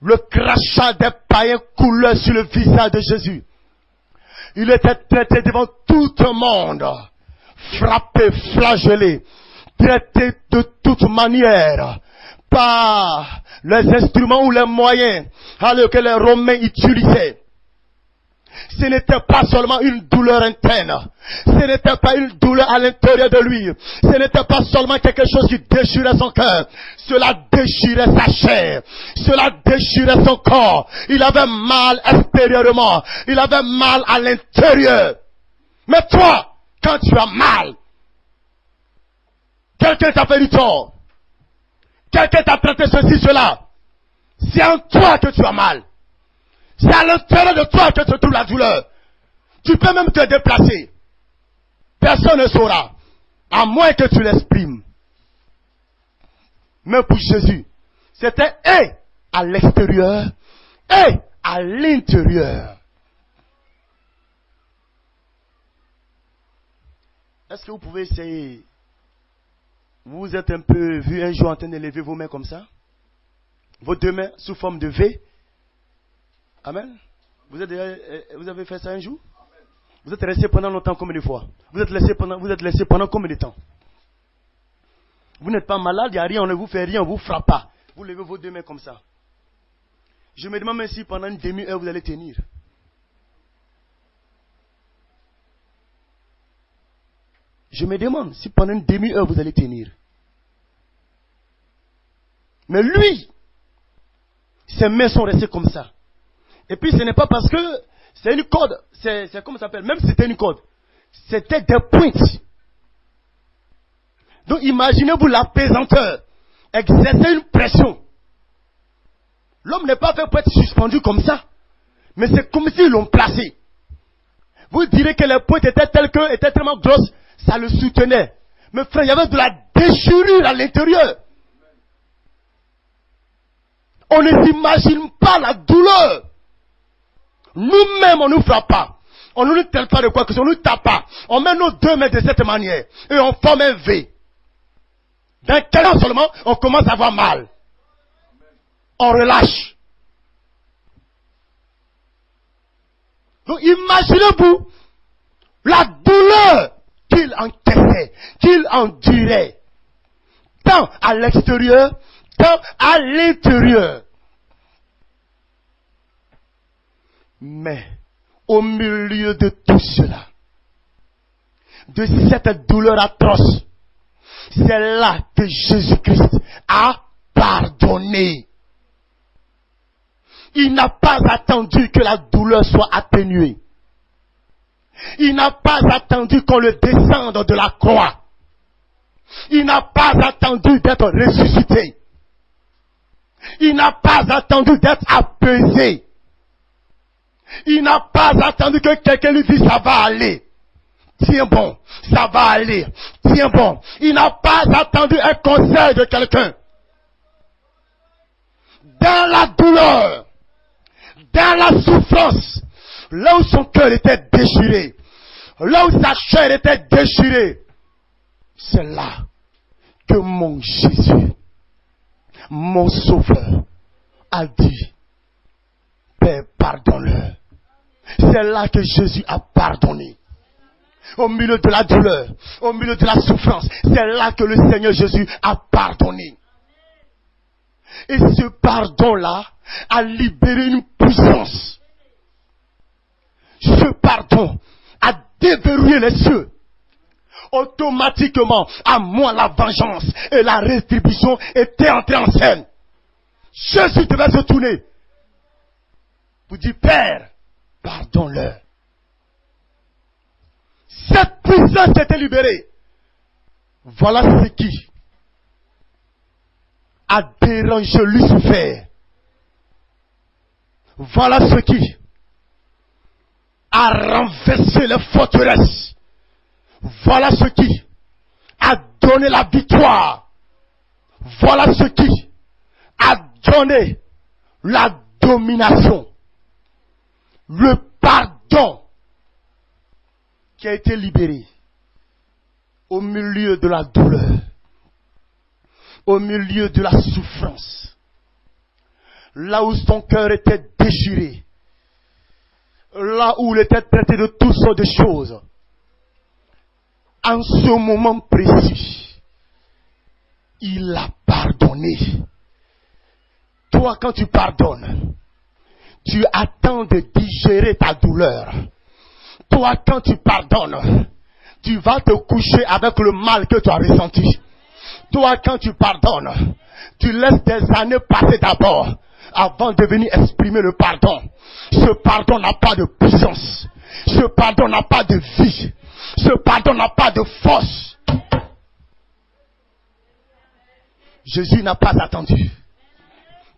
Le crachat des païens coulait sur le visage de Jésus. Il était traité devant tout le monde, frappé, flagellé, traité de toute manière par les instruments ou les moyens que les Romains utilisaient. Ce n'était pas seulement une douleur interne. Ce n'était pas une douleur à l'intérieur de lui. Ce n'était pas seulement quelque chose qui déchirait son cœur. Cela déchirait sa chair. Cela déchirait son corps. Il avait mal extérieurement. Il avait mal à l'intérieur. Mais toi, quand tu as mal, quelqu'un t'a fait du tort, quelqu'un t'a traité ceci, cela, c'est en toi que tu as mal. C'est à l'intérieur de toi que se trouve la douleur. Tu peux même te déplacer. Personne ne saura. À moins que tu l'exprimes. Mais pour Jésus, c'était et à l'extérieur et à l'intérieur. Est-ce que vous pouvez essayer? Vous êtes un peu vu un jour en train de lever vos mains comme ça? Vos deux mains sous forme de V. Amen. Vous avez fait ça un jour? Vous êtes resté pendant longtemps combien de fois? Vous êtes laissé pendant combien de temps? Vous n'êtes pas malade, il n'y a rien, on ne vous fait rien, on ne vous frappe pas. Vous levez vos deux mains comme ça. Je me demande même si pendant une demi-heure vous allez tenir. Je me demande si pendant une demi-heure vous allez tenir. Mais lui, ses mains sont restées comme ça. Et puis ce n'est pas parce que c'est une corde, c'est comment ça s'appelle, même si c'était une corde, c'était des pointes. Donc imaginez-vous la pesanteur, exercer une pression. L'homme n'est pas fait pour être suspendu comme ça, mais c'est comme s'ils l'ont placé. Vous direz que les pointes étaient étaient tellement grosses, ça le soutenait. Mais frère, il y avait de la déchirure à l'intérieur. On ne s'imagine pas la douleur. Nous-mêmes, on ne nous frappe pas. On ne nous traite pas de quoi que ce soit, on ne nous tape pas. On met nos deux mains de cette manière et on forme un V. Dans quel an seulement, on commence à avoir mal. On relâche. Donc imaginez-vous la douleur qu'il encaissait, qu'il endurait, tant à l'extérieur, tant à l'intérieur. Mais au milieu de tout cela, de cette douleur atroce, c'est là que Jésus-Christ a pardonné. Il n'a pas attendu que la douleur soit atténuée. Il n'a pas attendu qu'on le descende de la croix. Il n'a pas attendu d'être ressuscité. Il n'a pas attendu d'être apaisé. Il n'a pas attendu que quelqu'un lui dise ça va aller. Tiens bon, ça va aller. Tiens bon. Il n'a pas attendu un conseil de quelqu'un. Dans la douleur, dans la souffrance, là où son cœur était déchiré, là où sa chair était déchirée, c'est là que mon Jésus, mon Sauveur, a dit, Père, pardonne-le. C'est là que Jésus a pardonné. Au milieu de la douleur, au milieu de la souffrance, c'est là que le Seigneur Jésus a pardonné. Et ce pardon-là a libéré une puissance. Ce pardon a déverrouillé les cieux. Automatiquement, à moi la vengeance et la rétribution étaient entrées en scène. Jésus devait se tourner pour dire, Père, pardonne-le. Cette puissance était libérée. Voilà ce qui a dérangé Lucifer. Voilà ce qui a renversé les forteresses. Voilà ce qui a donné la victoire. Voilà ce qui a donné la domination. Le pardon qui a été libéré au milieu de la douleur, au milieu de la souffrance, là où son cœur était déchiré, là où il était traité de toutes sortes de choses. En ce moment précis, il a pardonné. Toi, quand tu pardonnes, tu attends de digérer ta douleur. Toi, quand tu pardonnes, tu vas te coucher avec le mal que tu as ressenti. Toi, quand tu pardonnes, tu laisses des années passer d'abord avant de venir exprimer le pardon. Ce pardon n'a pas de puissance. Ce pardon n'a pas de vie. Ce pardon n'a pas de force. Jésus n'a pas attendu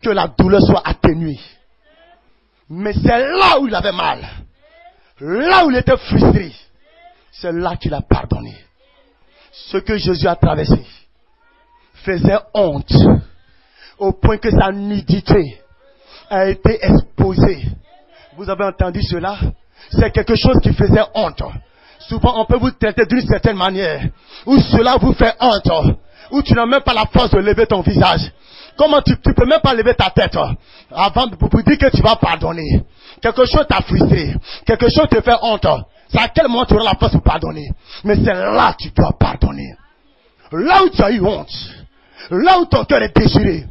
que la douleur soit atténuée. Mais c'est là où il avait mal. Là où il était frustré. C'est là qu'il a pardonné. Ce que Jésus a traversé faisait honte. Au point que sa nudité a été exposée. Vous avez entendu cela? C'est quelque chose qui faisait honte. Souvent on peut vous traiter d'une certaine manière. Où cela vous fait honte. Où tu n'as même pas la force de lever ton visage. Comment tu peux même pas lever ta tête avant pour dire que tu vas pardonner. Quelque chose t'a frustré. Quelque chose te fait honte. C'est à quel moment tu auras la force pour pardonner. Mais c'est là que tu dois pardonner. Là où tu as eu honte. Là où ton cœur est déchiré.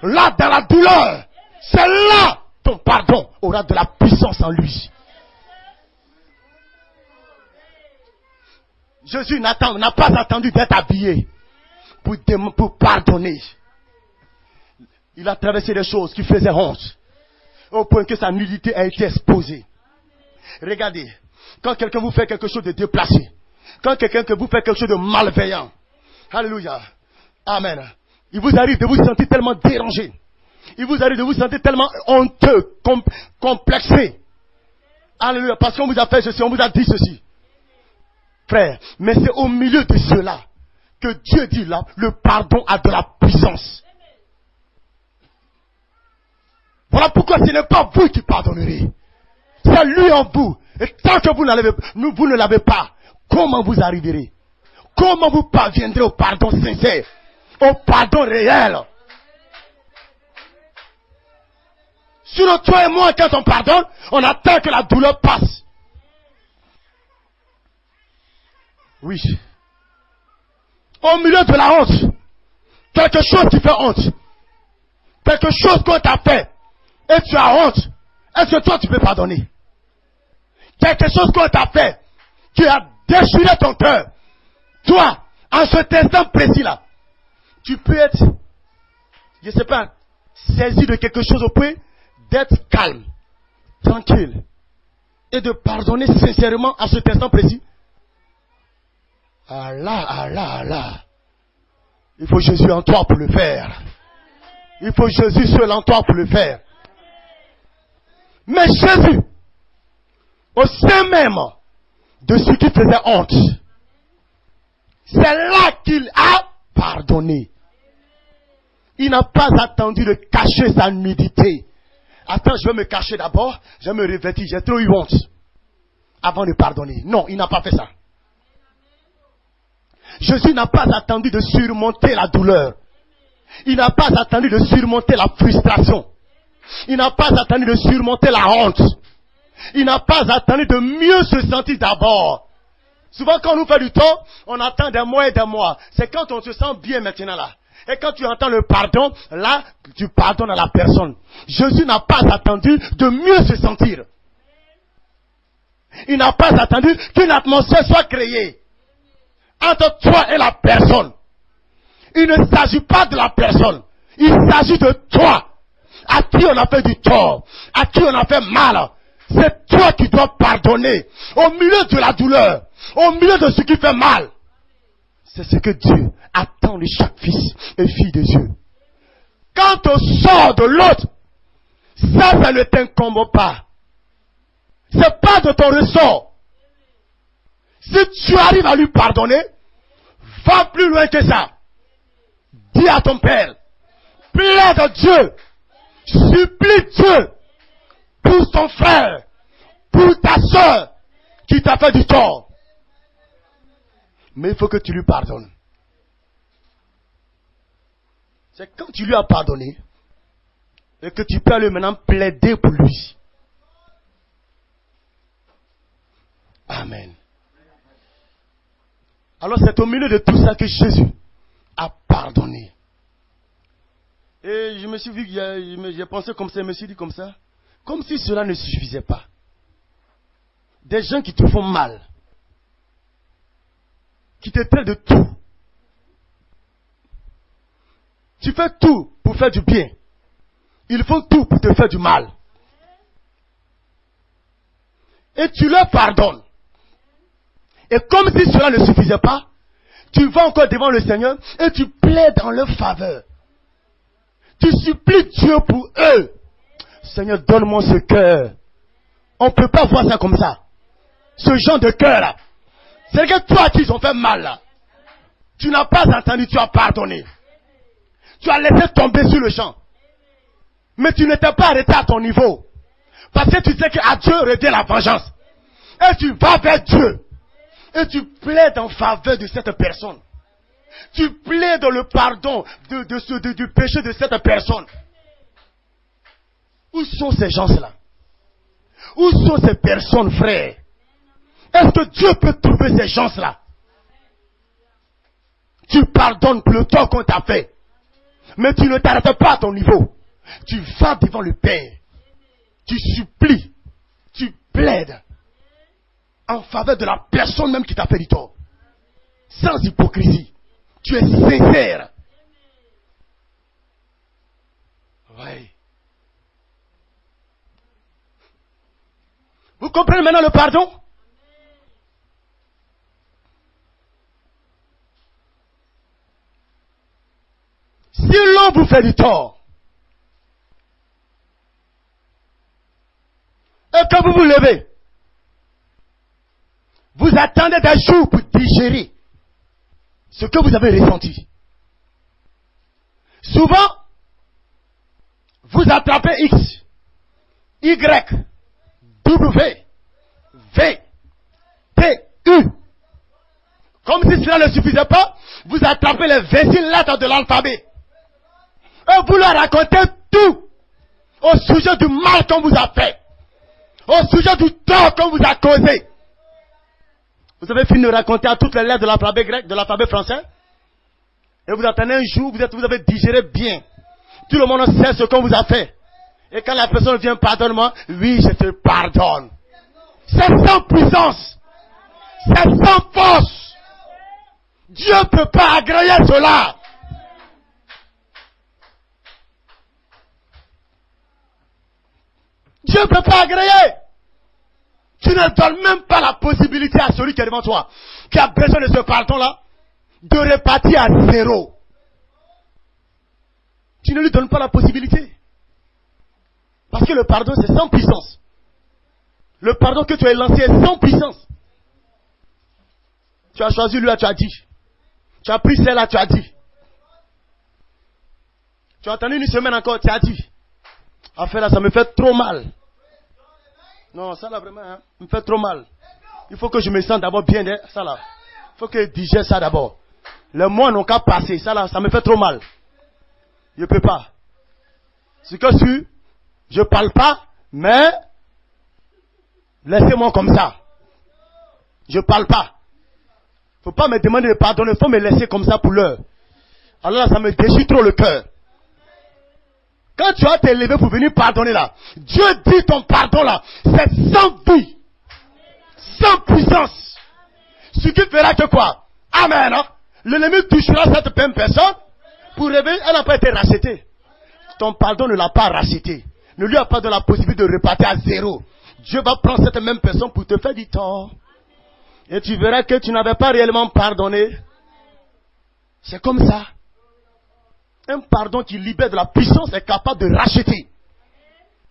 Là dans la douleur. C'est là ton pardon aura de la puissance en lui. Jésus n'a pas attendu d'être habillé pour pardonner. Il a traversé des choses qui faisaient honte. Au point que sa nudité a été exposée. Regardez. Quand quelqu'un vous fait quelque chose de déplacé. Quand quelqu'un vous fait quelque chose de malveillant. Alléluia. Amen. Il vous arrive de vous sentir tellement dérangé. Il vous arrive de vous sentir tellement honteux, complexé. Alléluia. Parce qu'on vous a fait ceci, on vous a dit ceci. Frère, mais c'est au milieu de cela que Dieu dit là, le pardon a de la puissance. Voilà pourquoi ce n'est pas vous qui pardonnerez. C'est lui en vous. Et tant que vous ne l'avez pas, comment vous arriverez? Comment vous parviendrez au pardon sincère? Au pardon réel? Sinon, toi et moi, quand on pardonne, on attend que la douleur passe. Oui. Au milieu de la honte, quelque chose qui fait honte, quelque chose qu'on t'a fait, et tu as honte, est-ce que toi tu peux pardonner? Quelque chose qu'on t'a fait, qui a déchiré ton cœur, toi, en cet instant précis là, tu peux être, je ne sais pas, saisi de quelque chose au point d'être calme, tranquille, et de pardonner sincèrement à cet instant précis. Allah. Il faut Jésus en toi pour le faire. Il faut Jésus seul en toi pour le faire. Mais Jésus, au sein même de ce qui faisait honte, c'est là qu'il a pardonné. Il n'a pas attendu de cacher sa nudité. Attends, je vais me cacher d'abord, je vais me revêtir, j'ai trop eu honte avant de pardonner. Non, il n'a pas fait ça. Jésus n'a pas attendu de surmonter la douleur. Il n'a pas attendu de surmonter la frustration. Il n'a pas attendu de surmonter la honte. Il n'a pas attendu de mieux se sentir d'abord. Souvent quand on nous fait du tort, on attend des mois et des mois. C'est quand on se sent bien maintenant là. Et quand tu entends le pardon, là, tu pardonnes à la personne. Jésus n'a pas attendu de mieux se sentir. Il n'a pas attendu qu'une atmosphère soit créée entre toi et la personne. Il ne s'agit pas de la personne. Il s'agit de toi. À qui on a fait du tort. À qui on a fait mal. C'est toi qui dois pardonner. Au milieu de la douleur. Au milieu de ce qui fait mal. C'est ce que Dieu attend de chaque fils et fille de Dieu. Quand on sort de l'autre, ça ne t'incombe pas. C'est pas de ton ressort. Si tu arrives à lui pardonner, va plus loin que ça. Dis à ton père, plaide Dieu, supplie Dieu pour ton frère, pour ta soeur qui t'a fait du tort. Mais il faut que tu lui pardonnes. C'est quand tu lui as pardonné et que tu peux aller maintenant plaider pour lui. Amen. Alors c'est au milieu de tout ça que Jésus a pardonné. Et je me suis vu, j'ai pensé comme ça, je me suis dit comme ça, comme si cela ne suffisait pas. Des gens qui te font mal, qui te traitent de tout. Tu fais tout pour faire du bien. Ils font tout pour te faire du mal. Et tu leur pardonnes. Et comme si cela ne suffisait pas, tu vas encore devant le Seigneur et tu plaides en leur faveur. Tu supplies Dieu pour eux. Seigneur, donne-moi ce cœur. On ne peut pas voir ça comme ça. Ce genre de cœur-là. C'est que toi qui ils ont fait mal là. Tu n'as pas entendu, tu as pardonné. Tu as laissé tomber sur le champ. Mais tu ne t'es pas arrêté à ton niveau. Parce que tu sais qu'à Dieu revient la vengeance. Et tu vas vers Dieu. Et tu plaides en faveur de cette personne. Tu plaides le pardon du péché de cette personne. Où sont ces gens-là? Où sont ces personnes, frères? Est-ce que Dieu peut trouver ces gens-là? Tu pardonnes pour le tort qu'on t'a fait. Mais tu ne t'arrêtes pas à ton niveau. Tu vas devant le Père. Tu supplies. Tu plaides. En faveur de la personne même qui t'a fait du tort. Sans hypocrisie. Tu es sincère. Oui. Vous comprenez maintenant le pardon? Si l'on vous fait du tort, et que vous vous levez, vous attendez des jours pour digérer ce que vous avez ressenti. Souvent, vous attrapez X, Y, W, V, T, U. Comme si cela ne suffisait pas, vous attrapez les 26 lettres de l'alphabet. Et vous leur racontez tout au sujet du mal qu'on vous a fait. Au sujet du tort qu'on vous a causé. Vous avez fini de raconter à toutes les lettres de l'alphabet grec, de l'alphabet français. Et vous attendez un jour, vous avez digéré bien. Tout le monde sait ce qu'on vous a fait. Et quand la personne vient, pardonne-moi, oui, je te pardonne. C'est sans puissance. C'est sans force. Dieu ne peut pas agréer cela. Dieu ne peut pas agréer. Tu ne donnes même pas la possibilité à celui qui est devant toi, qui a besoin de ce pardon-là, de repartir à zéro. Tu ne lui donnes pas la possibilité. Parce que le pardon, c'est sans puissance. Le pardon que tu as lancé est sans puissance. Tu as choisi lui là, tu as dit. Tu as pris celle-là, tu as dit. Tu as attendu une semaine encore, tu as dit. Affaire là, ça me fait trop mal. Non, ça là vraiment, hein, me fait trop mal. Il faut que je me sente d'abord bien, ça là. faut que je digère ça d'abord. Les mois n'ont qu'à passer. Ça là, ça me fait trop mal. Je ne peux pas. C'est que si je ne parle pas, mais laissez-moi comme ça. Je ne parle pas. Il ne faut pas me demander de pardonner. Il faut me laisser comme ça pour l'heure. Alors là, ça me déchire trop le cœur. Quand tu vas t'élever pour venir pardonner là, Dieu dit ton pardon là, c'est sans vie, sans puissance. Ce qui fera que quoi? Amen. Hein? L'ennemi touchera cette même personne pour réveiller, elle n'a pas été rachetée. Ton pardon ne l'a pas racheté. Ne lui a pas donné la possibilité de repartir à zéro. Dieu va prendre cette même personne pour te faire du tort. Et tu verras que tu n'avais pas réellement pardonné. C'est comme ça. Un pardon qui libère de la puissance est capable de racheter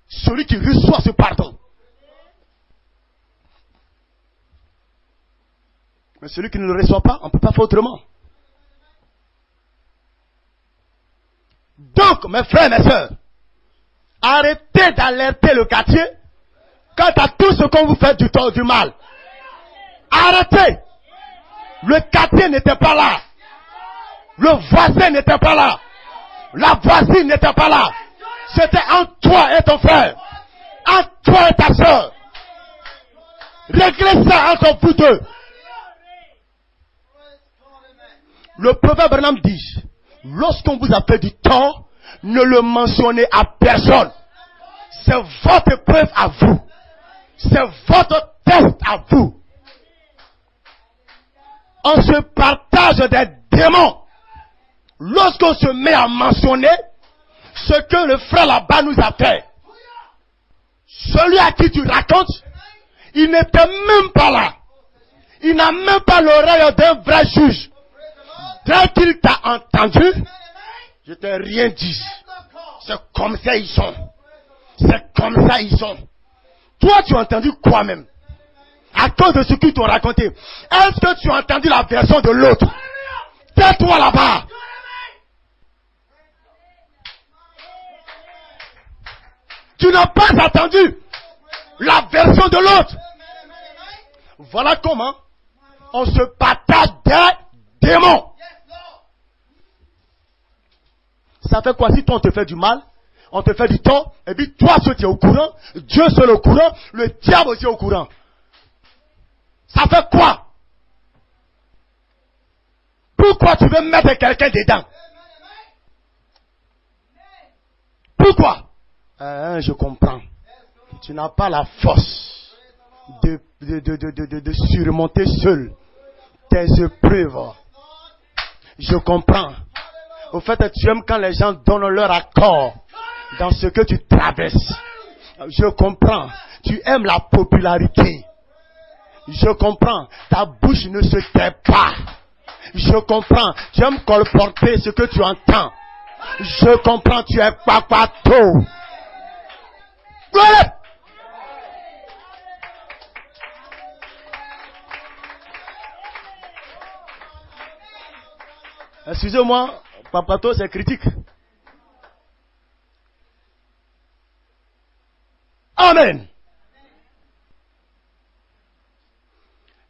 celui qui reçoit ce pardon. Mais celui qui ne le reçoit pas, on ne peut pas faire autrement. Donc, mes frères et mes sœurs, arrêtez d'alerter le quartier quant à tout ce qu'on vous fait du tort, du mal. Arrêtez. Le quartier n'était pas là. Le voisin n'était pas là. La voisine n'était pas là. C'était entre toi et ton frère. Entre toi et ta soeur. Réglez ça entre vous deux. Le proverbe Branham dit, lorsqu'on vous a fait du tort, ne le mentionnez à personne. C'est votre preuve à vous. C'est votre test à vous. On se partage des démons. Lorsqu'on se met à mentionner ce que le frère là-bas nous a fait, celui à qui tu racontes, il n'était même pas là. Il n'a même pas l'oreille d'un vrai juge. Dès qu'il t'a entendu, je t'ai rien dit. C'est comme ça ils sont. C'est comme ça ils sont. Toi, tu as entendu quoi même? À cause de ce qu'ils t'ont raconté. Est-ce que tu as entendu la version de l'autre? Tais-toi là-bas. Tu n'as pas entendu la version de l'autre. Voilà comment on se partage des démons. Ça fait quoi si toi on te fait du mal, on te fait du tort, et puis toi seul tu es au courant, Dieu seul au courant, le diable aussi au courant. Ça fait quoi? Pourquoi tu veux mettre quelqu'un dedans? Pourquoi? Je comprends. Tu n'as pas la force de surmonter seul tes épreuves. Je comprends. Au fait, tu aimes quand les gens donnent leur accord dans ce que tu traverses. Je comprends. Tu aimes la popularité. Je comprends. Ta bouche ne se tait pas. Je comprends. Tu aimes colporter ce que tu entends. Je comprends. Tu es papato. Voilà. Excusez-moi, papato, c'est critique. Amen.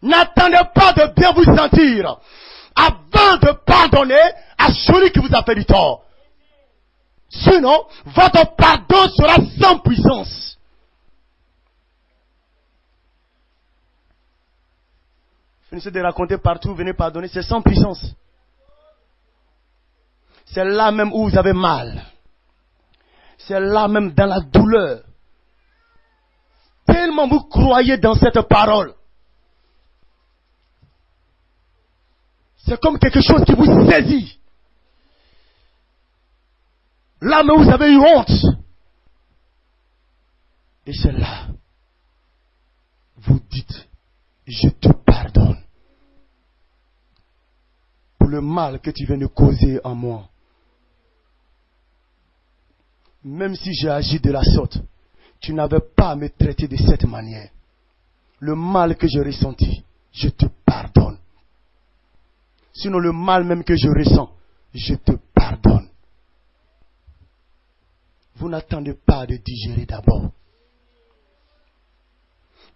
N'attendez pas de bien vous sentir avant de pardonner à celui qui vous a fait du tort. Sinon, votre pardon sera sans puissance. Finissez de raconter partout, venez pardonner, c'est sans puissance. C'est là même où vous avez mal. C'est là même dans la douleur. Tellement vous croyez dans cette parole. C'est comme quelque chose qui vous saisit. Là même vous avez eu honte. Et c'est là. Vous dites, je te pardonne. Pour le mal que tu viens de causer en moi. Même si j'ai agi de la sorte, tu n'avais pas à me traiter de cette manière. Le mal que j'ai ressenti, je te pardonne. Sinon le mal même que je ressens, je te pardonne. Vous n'attendez pas de digérer d'abord.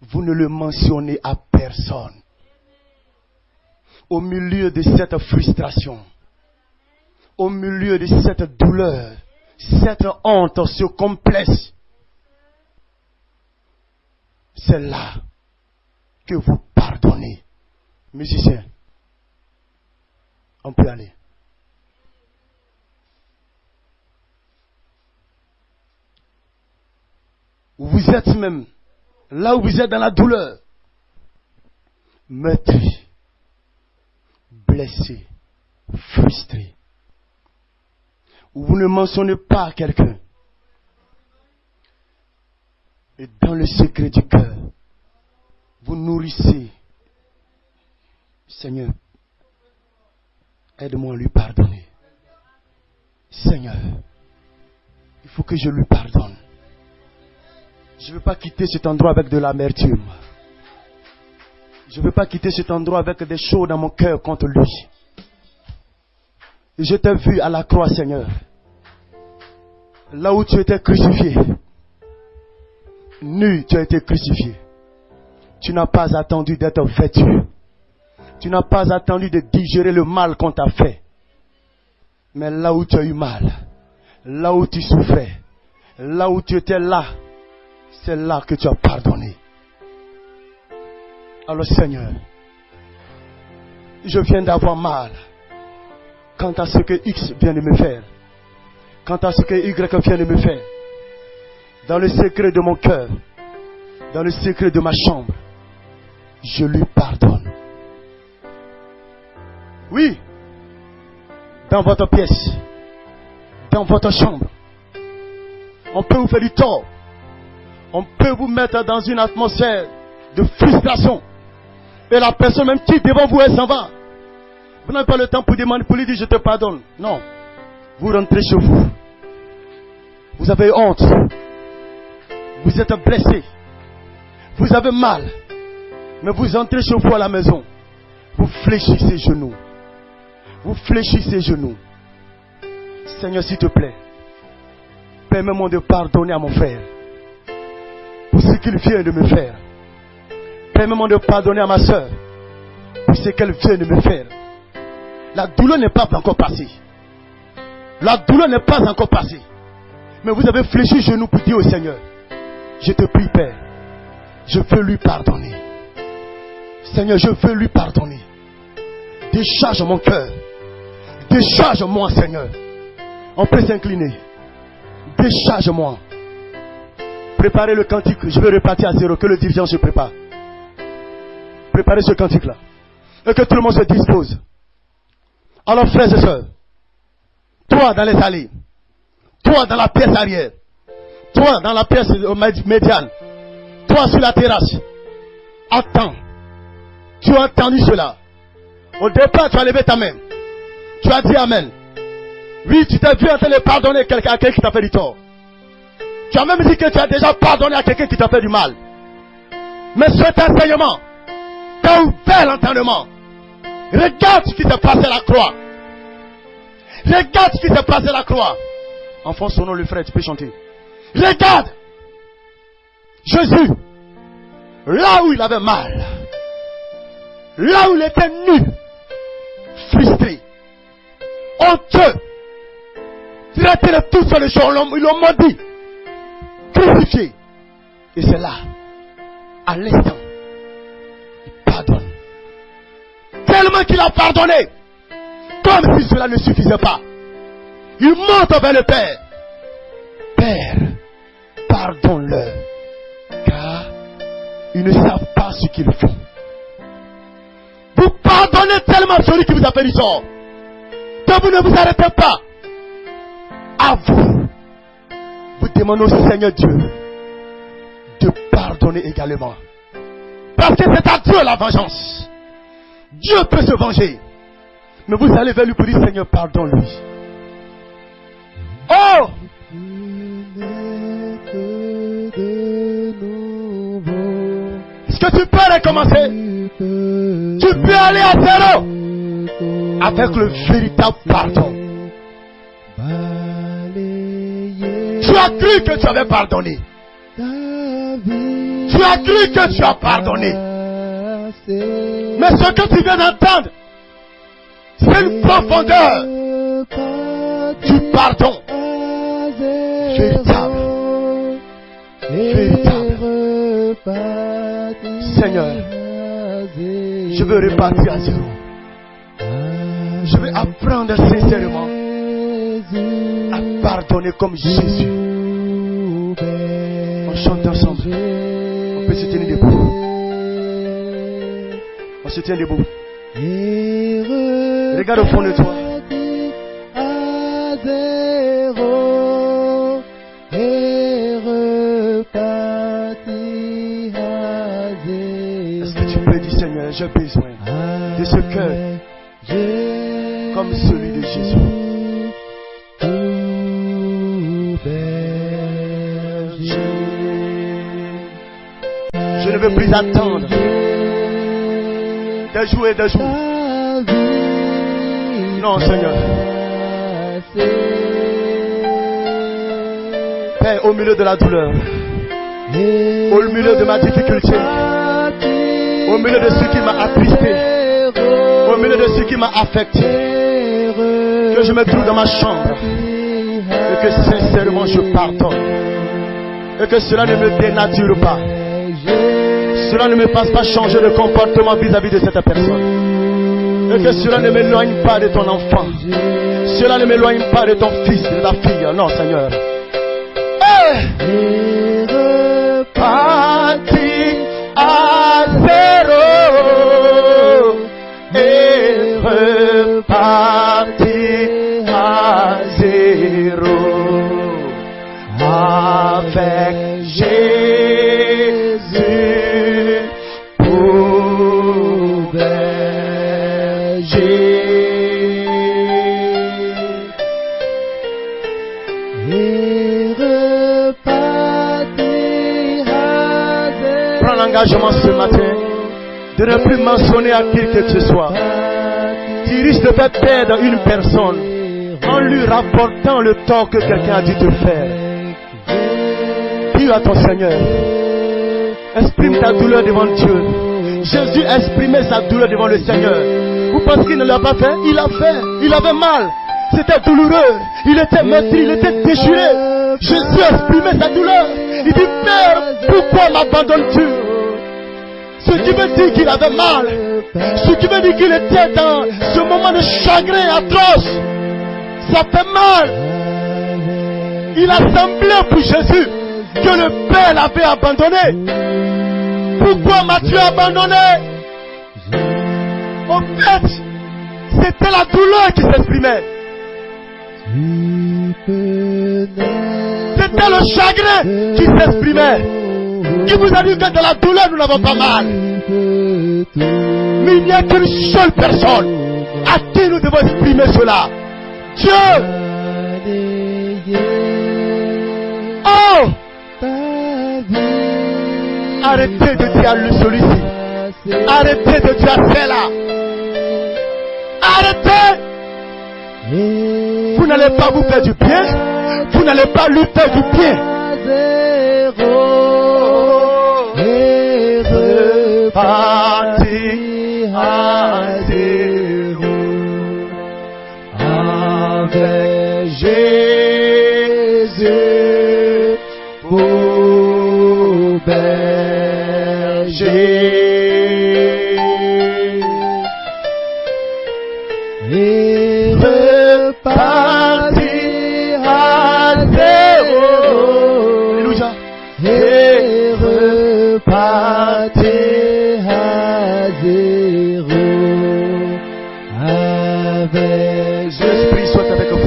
Vous ne le mentionnez à personne. Au milieu de cette frustration, au milieu de cette douleur, cette honte, ce complexe, c'est là que vous pardonnez. Musiciens, on peut aller. Vous êtes même là où vous êtes dans la douleur, meurtri, blessé, frustré. Vous ne mentionnez pas à quelqu'un. Et dans le secret du cœur, vous nourrissez. Seigneur, aide-moi à lui pardonner. Seigneur, il faut que je lui pardonne. Je ne veux pas quitter cet endroit avec de l'amertume. Je ne veux pas quitter cet endroit avec des choses dans mon cœur contre lui. Et je t'ai vu à la croix, Seigneur. Là où tu étais crucifié. Nu, tu as été crucifié. Tu n'as pas attendu d'être vêtu. Tu n'as pas attendu de digérer le mal qu'on t'a fait. Mais là où tu as eu mal, là où tu souffrais, là où tu étais là, c'est là que tu as pardonné. Alors Seigneur, je viens d'avoir mal quant à ce que X vient de me faire, quant à ce que Y vient de me faire. Dans le secret de mon cœur, dans le secret de ma chambre, je lui pardonne. Oui, dans votre pièce, dans votre chambre, on peut vous faire du tort. On peut vous mettre dans une atmosphère de frustration. Et la personne même qui devant vous, elle s'en va. Vous n'avez pas le temps pour demander, pour lui dire je te pardonne. Non. Vous rentrez chez vous. Vous avez honte. Vous êtes blessé. Vous avez mal. Mais vous entrez chez vous à la maison. Vous fléchissez les genoux. Vous fléchissez les genoux. Seigneur, s'il te plaît, permets-moi de pardonner à mon frère pour ce qu'il vient de me faire. Permets-moi de pardonner à ma soeur pour ce qu'elle vient de me faire. La douleur n'est pas encore passée. La douleur n'est pas encore passée. Mais vous avez fléchi les genoux pour dire au Seigneur, je te prie Père, je veux lui pardonner. Seigneur, je veux lui pardonner. Décharge mon cœur. Décharge-moi, Seigneur. On peut s'incliner. Décharge-moi. Préparez le cantique. Je vais repartir à zéro. Que le dirigeant se prépare. Préparez ce cantique-là. Et que tout le monde se dispose. Alors, frères et sœurs, toi dans les allées, toi dans la pièce arrière, toi dans la pièce médiane, toi sur la terrasse, attends. Tu as entendu cela. Au départ, tu as levé ta main. Tu as dit Amen. Oui, tu t'es vu en train de pardonner à quelqu'un qui t'a fait du tort. Tu as même dit que tu as déjà pardonné à quelqu'un qui t'a fait du mal. Mais cet enseignement t'a ouvert l'entendement. Regarde ce qui s'est passé à la croix. Regarde ce qui s'est passé à la croix. Enfant, son nom, le frère, tu peux chanter. Regarde Jésus, là où il avait mal, là où il était nu, frustré, honteux, traité de toutes sortes de choses, ils l'ont maudit, crucifié. Et c'est là, à l'instant, il pardonne. Tellement qu'il a pardonné, comme si cela ne suffisait pas. Il monte vers le Père. Père, pardonne-leur, car ils ne savent pas ce qu'ils font. Vous pardonnez tellement celui qui vous a fait du tort que vous ne vous arrêtez pas. À vous, vous demandez au Seigneur Dieu de pardonner également. Parce que c'est à Dieu la vengeance. Dieu peut se venger. Mais vous allez vers lui pour dire Seigneur, pardonne-lui. Oh! Est-ce que tu peux recommencer? Tu peux aller à zéro avec le véritable pardon. Tu as cru que tu avais pardonné. Tu as cru que tu as pardonné. Mais ce que tu viens d'entendre C'est une profondeur du pardon véritable. Seigneur, je veux repartir à zéro. Je veux apprendre sincèrement à pardonner comme Jésus. On chante ensemble. On peut se tenir debout. On se tient debout. Regarde au fond de toi. Est-ce que tu peux dire, Seigneur, j'ai besoin de ce cœur comme celui de Jésus. Je ne veux plus attendre des jours et des jours. Non, Seigneur. Père, au milieu de la douleur, au milieu de ma difficulté, au milieu de ce qui m'a attristé, au milieu de ce qui m'a affecté, que je me trouve dans ma chambre et que sincèrement je pardonne et que cela ne me dénature pas, cela ne me fasse pas changer de comportement vis-à-vis de cette personne et que cela ne m'éloigne pas de ton enfant, cela ne m'éloigne pas de ton fils, de ta fille. Non, Seigneur. Et repartir à zéro, et repartir à zéro avec Jésus pour berger. Prends l'engagement ce matin de ne plus mentionner à qui que ce soit. Tu risques de faire perdre une personne en lui rapportant le tort que quelqu'un a dû te faire. Dis à ton Seigneur, exprime ta douleur devant Dieu. Jésus exprimait sa douleur devant le Seigneur. Vous pensez qu'il ne l'a pas fait? Il l'a fait. Il avait mal. C'était douloureux. Il était meurtri. Il était déchiré. Jésus exprimait sa douleur. Il dit, Père, pourquoi m'abandonnes-tu? Ce qui veut dire qu'il avait mal. Ce qui veut dire qu'il était dans ce moment de chagrin atroce. Ça fait mal. Il a semblé pour Jésus que le Père l'avait abandonné. Pourquoi m'as-tu abandonné? En fait, c'était la douleur qui s'exprimait. C'était le chagrin qui s'exprimait. Qui vous a dit que dans la douleur nous n'avons pas mal? Mais il n'y a qu'une seule personne à qui nous devons exprimer cela. Dieu. Oh! Arrêtez de dire à celui-ci. Arrêtez de dire à celle-là. Arrêtez! Vous n'allez pas vous faire du bien. Vous n'allez pas lui faire du bien. Repartir à zéro avec Jésus pour berger. Et repartir à zéro. Alléluia. Et repartir à zéro avec L'Esprit soit avec vous.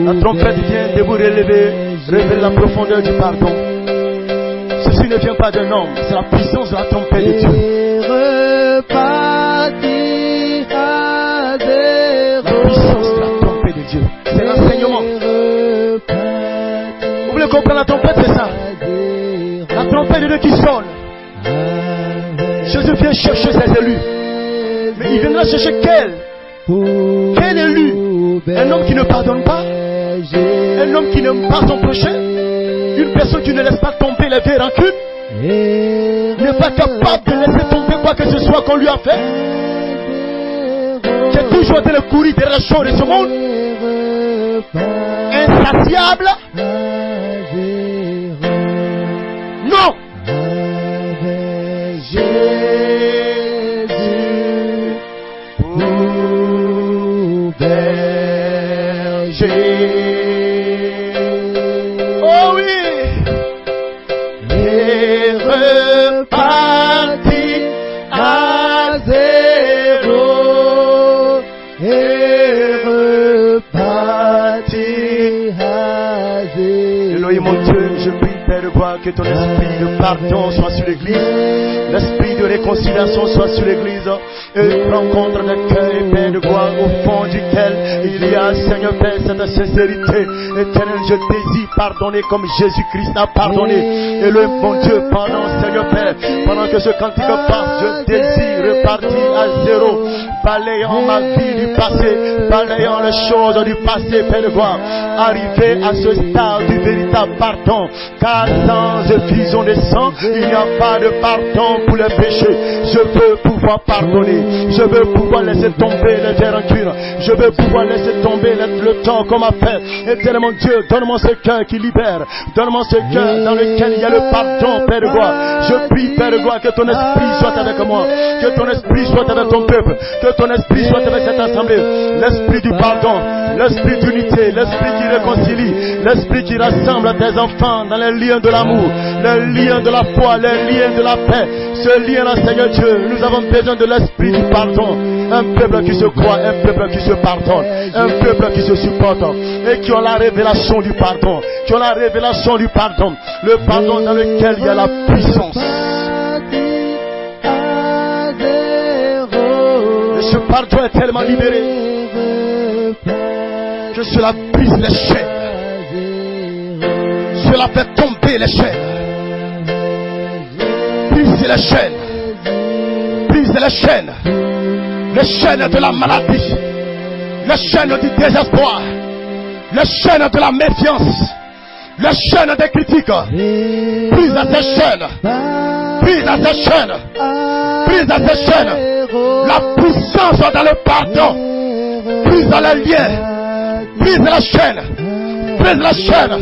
La trompette vient de vous relever, révéler la profondeur du pardon. Ceci ne vient pas d'un homme, c'est la puissance de la trompette de Dieu. La puissance de la trompette de Dieu, c'est l'enseignement. Vous voulez comprendre la trompette, c'est ça. La trompette de Dieu qui sonne. Jésus vient chercher ses élus. Mais il viendra chercher quel élu? Un homme qui ne pardonne pas? Un homme qui n'aime pas son prochain? Une personne qui ne laisse pas tomber les vieilles rancunes? n'est pas capable de laisser tomber quoi que ce soit qu'on lui a fait, qui est toujours en train de courir derrière les choses de ce monde, insatiable. Non. Jésus pour berger. Oh oui. Et reparti à zéro. Et reparti à zéro. Elohim mon Dieu, je prie Père de gloire que ton esprit de pardon soit sur l'église, l'esprit de réconciliation soit sur l'église, et rencontre le cœur, Père de gloire, au fond duquel il y a, Seigneur Père, cette sincérité éternelle. Je désire pardonner comme Jésus-Christ a pardonné. Et le bon Dieu, pardon, Seigneur Père, pendant que ce cantique passe, je désire repartir à zéro, balayant ma vie du passé, balayant les choses du passé, Père de gloire, arriver à ce stade du véritable pardon, car sans effusion de sang, il n'y a pas de pardon pour les péchés. Je veux pouvoir pardonner, je veux pouvoir laisser tomber les rancures, je veux pouvoir laisser tomber le temps qu'on m'a fait. Éternel mon Dieu, donne-moi ce cœur qui libère, donne-moi ce cœur dans lequel il y a le pardon, Père de gloire. Je prie, Père de gloire, que ton esprit soit avec moi, que ton esprit soit avec ton peuple, que ton esprit soit avec cette assemblée. L'esprit du pardon, l'esprit d'unité, l'esprit qui réconcilie, l'esprit qui rassemble tes enfants dans les liens de l'amour, les liens de la foi, les liens de la paix. Ce lien-là, Seigneur Dieu, nous avons besoin de l'esprit du pardon. Un peuple qui se croit, un peuple qui se pardonne, un peuple qui se supporte et qui ont la révélation du pardon, qui ont la révélation du pardon, le pardon dans lequel il y a la puissance. Et ce pardon est tellement libéré que cela brise les chaînes, cela fait tomber les chaînes, brise les chaînes, brise les chaînes. Les chaînes de la maladie, les chaînes du désespoir, les chaînes de la méfiance, les chaînes des critiques. Brise à ces chaînes, brise à ces chaînes, brise à ces chaînes. La puissance dans le pardon, brise dans les liens, brise la chaîne, brise la chaîne,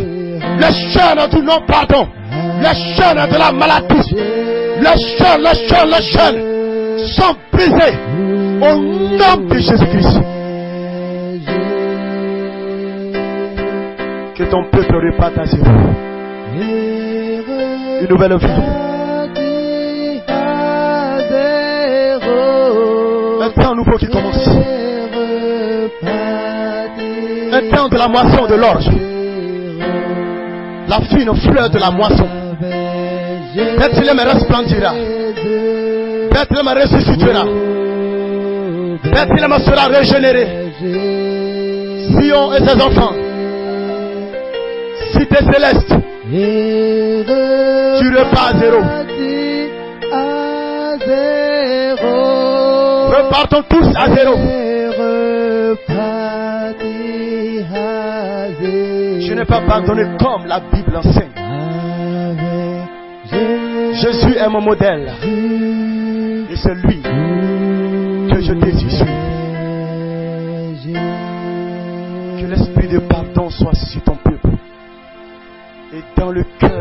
les chaînes du non-pardon, les chaînes de la maladie, les chaînes sont brisées. Au nom de Jésus-Christ. Que ton peuple reparte à zéro. Une nouvelle vie. Un temps nouveau qui commence. Un temps de la moisson de l'orge. La fine fleur de la moisson. Bethléem resplendira. Bethléem ressuscitera. Bethléem sera régénéré. Sion et ses enfants. Cité céleste. Tu repars à zéro. Repartons tous à zéro. Je n'ai pas pardonné comme la Bible enseigne. Jésus est mon modèle. Et c'est lui que je désire suivre. Que l'esprit de pardon soit sur ton peuple et dans le cœur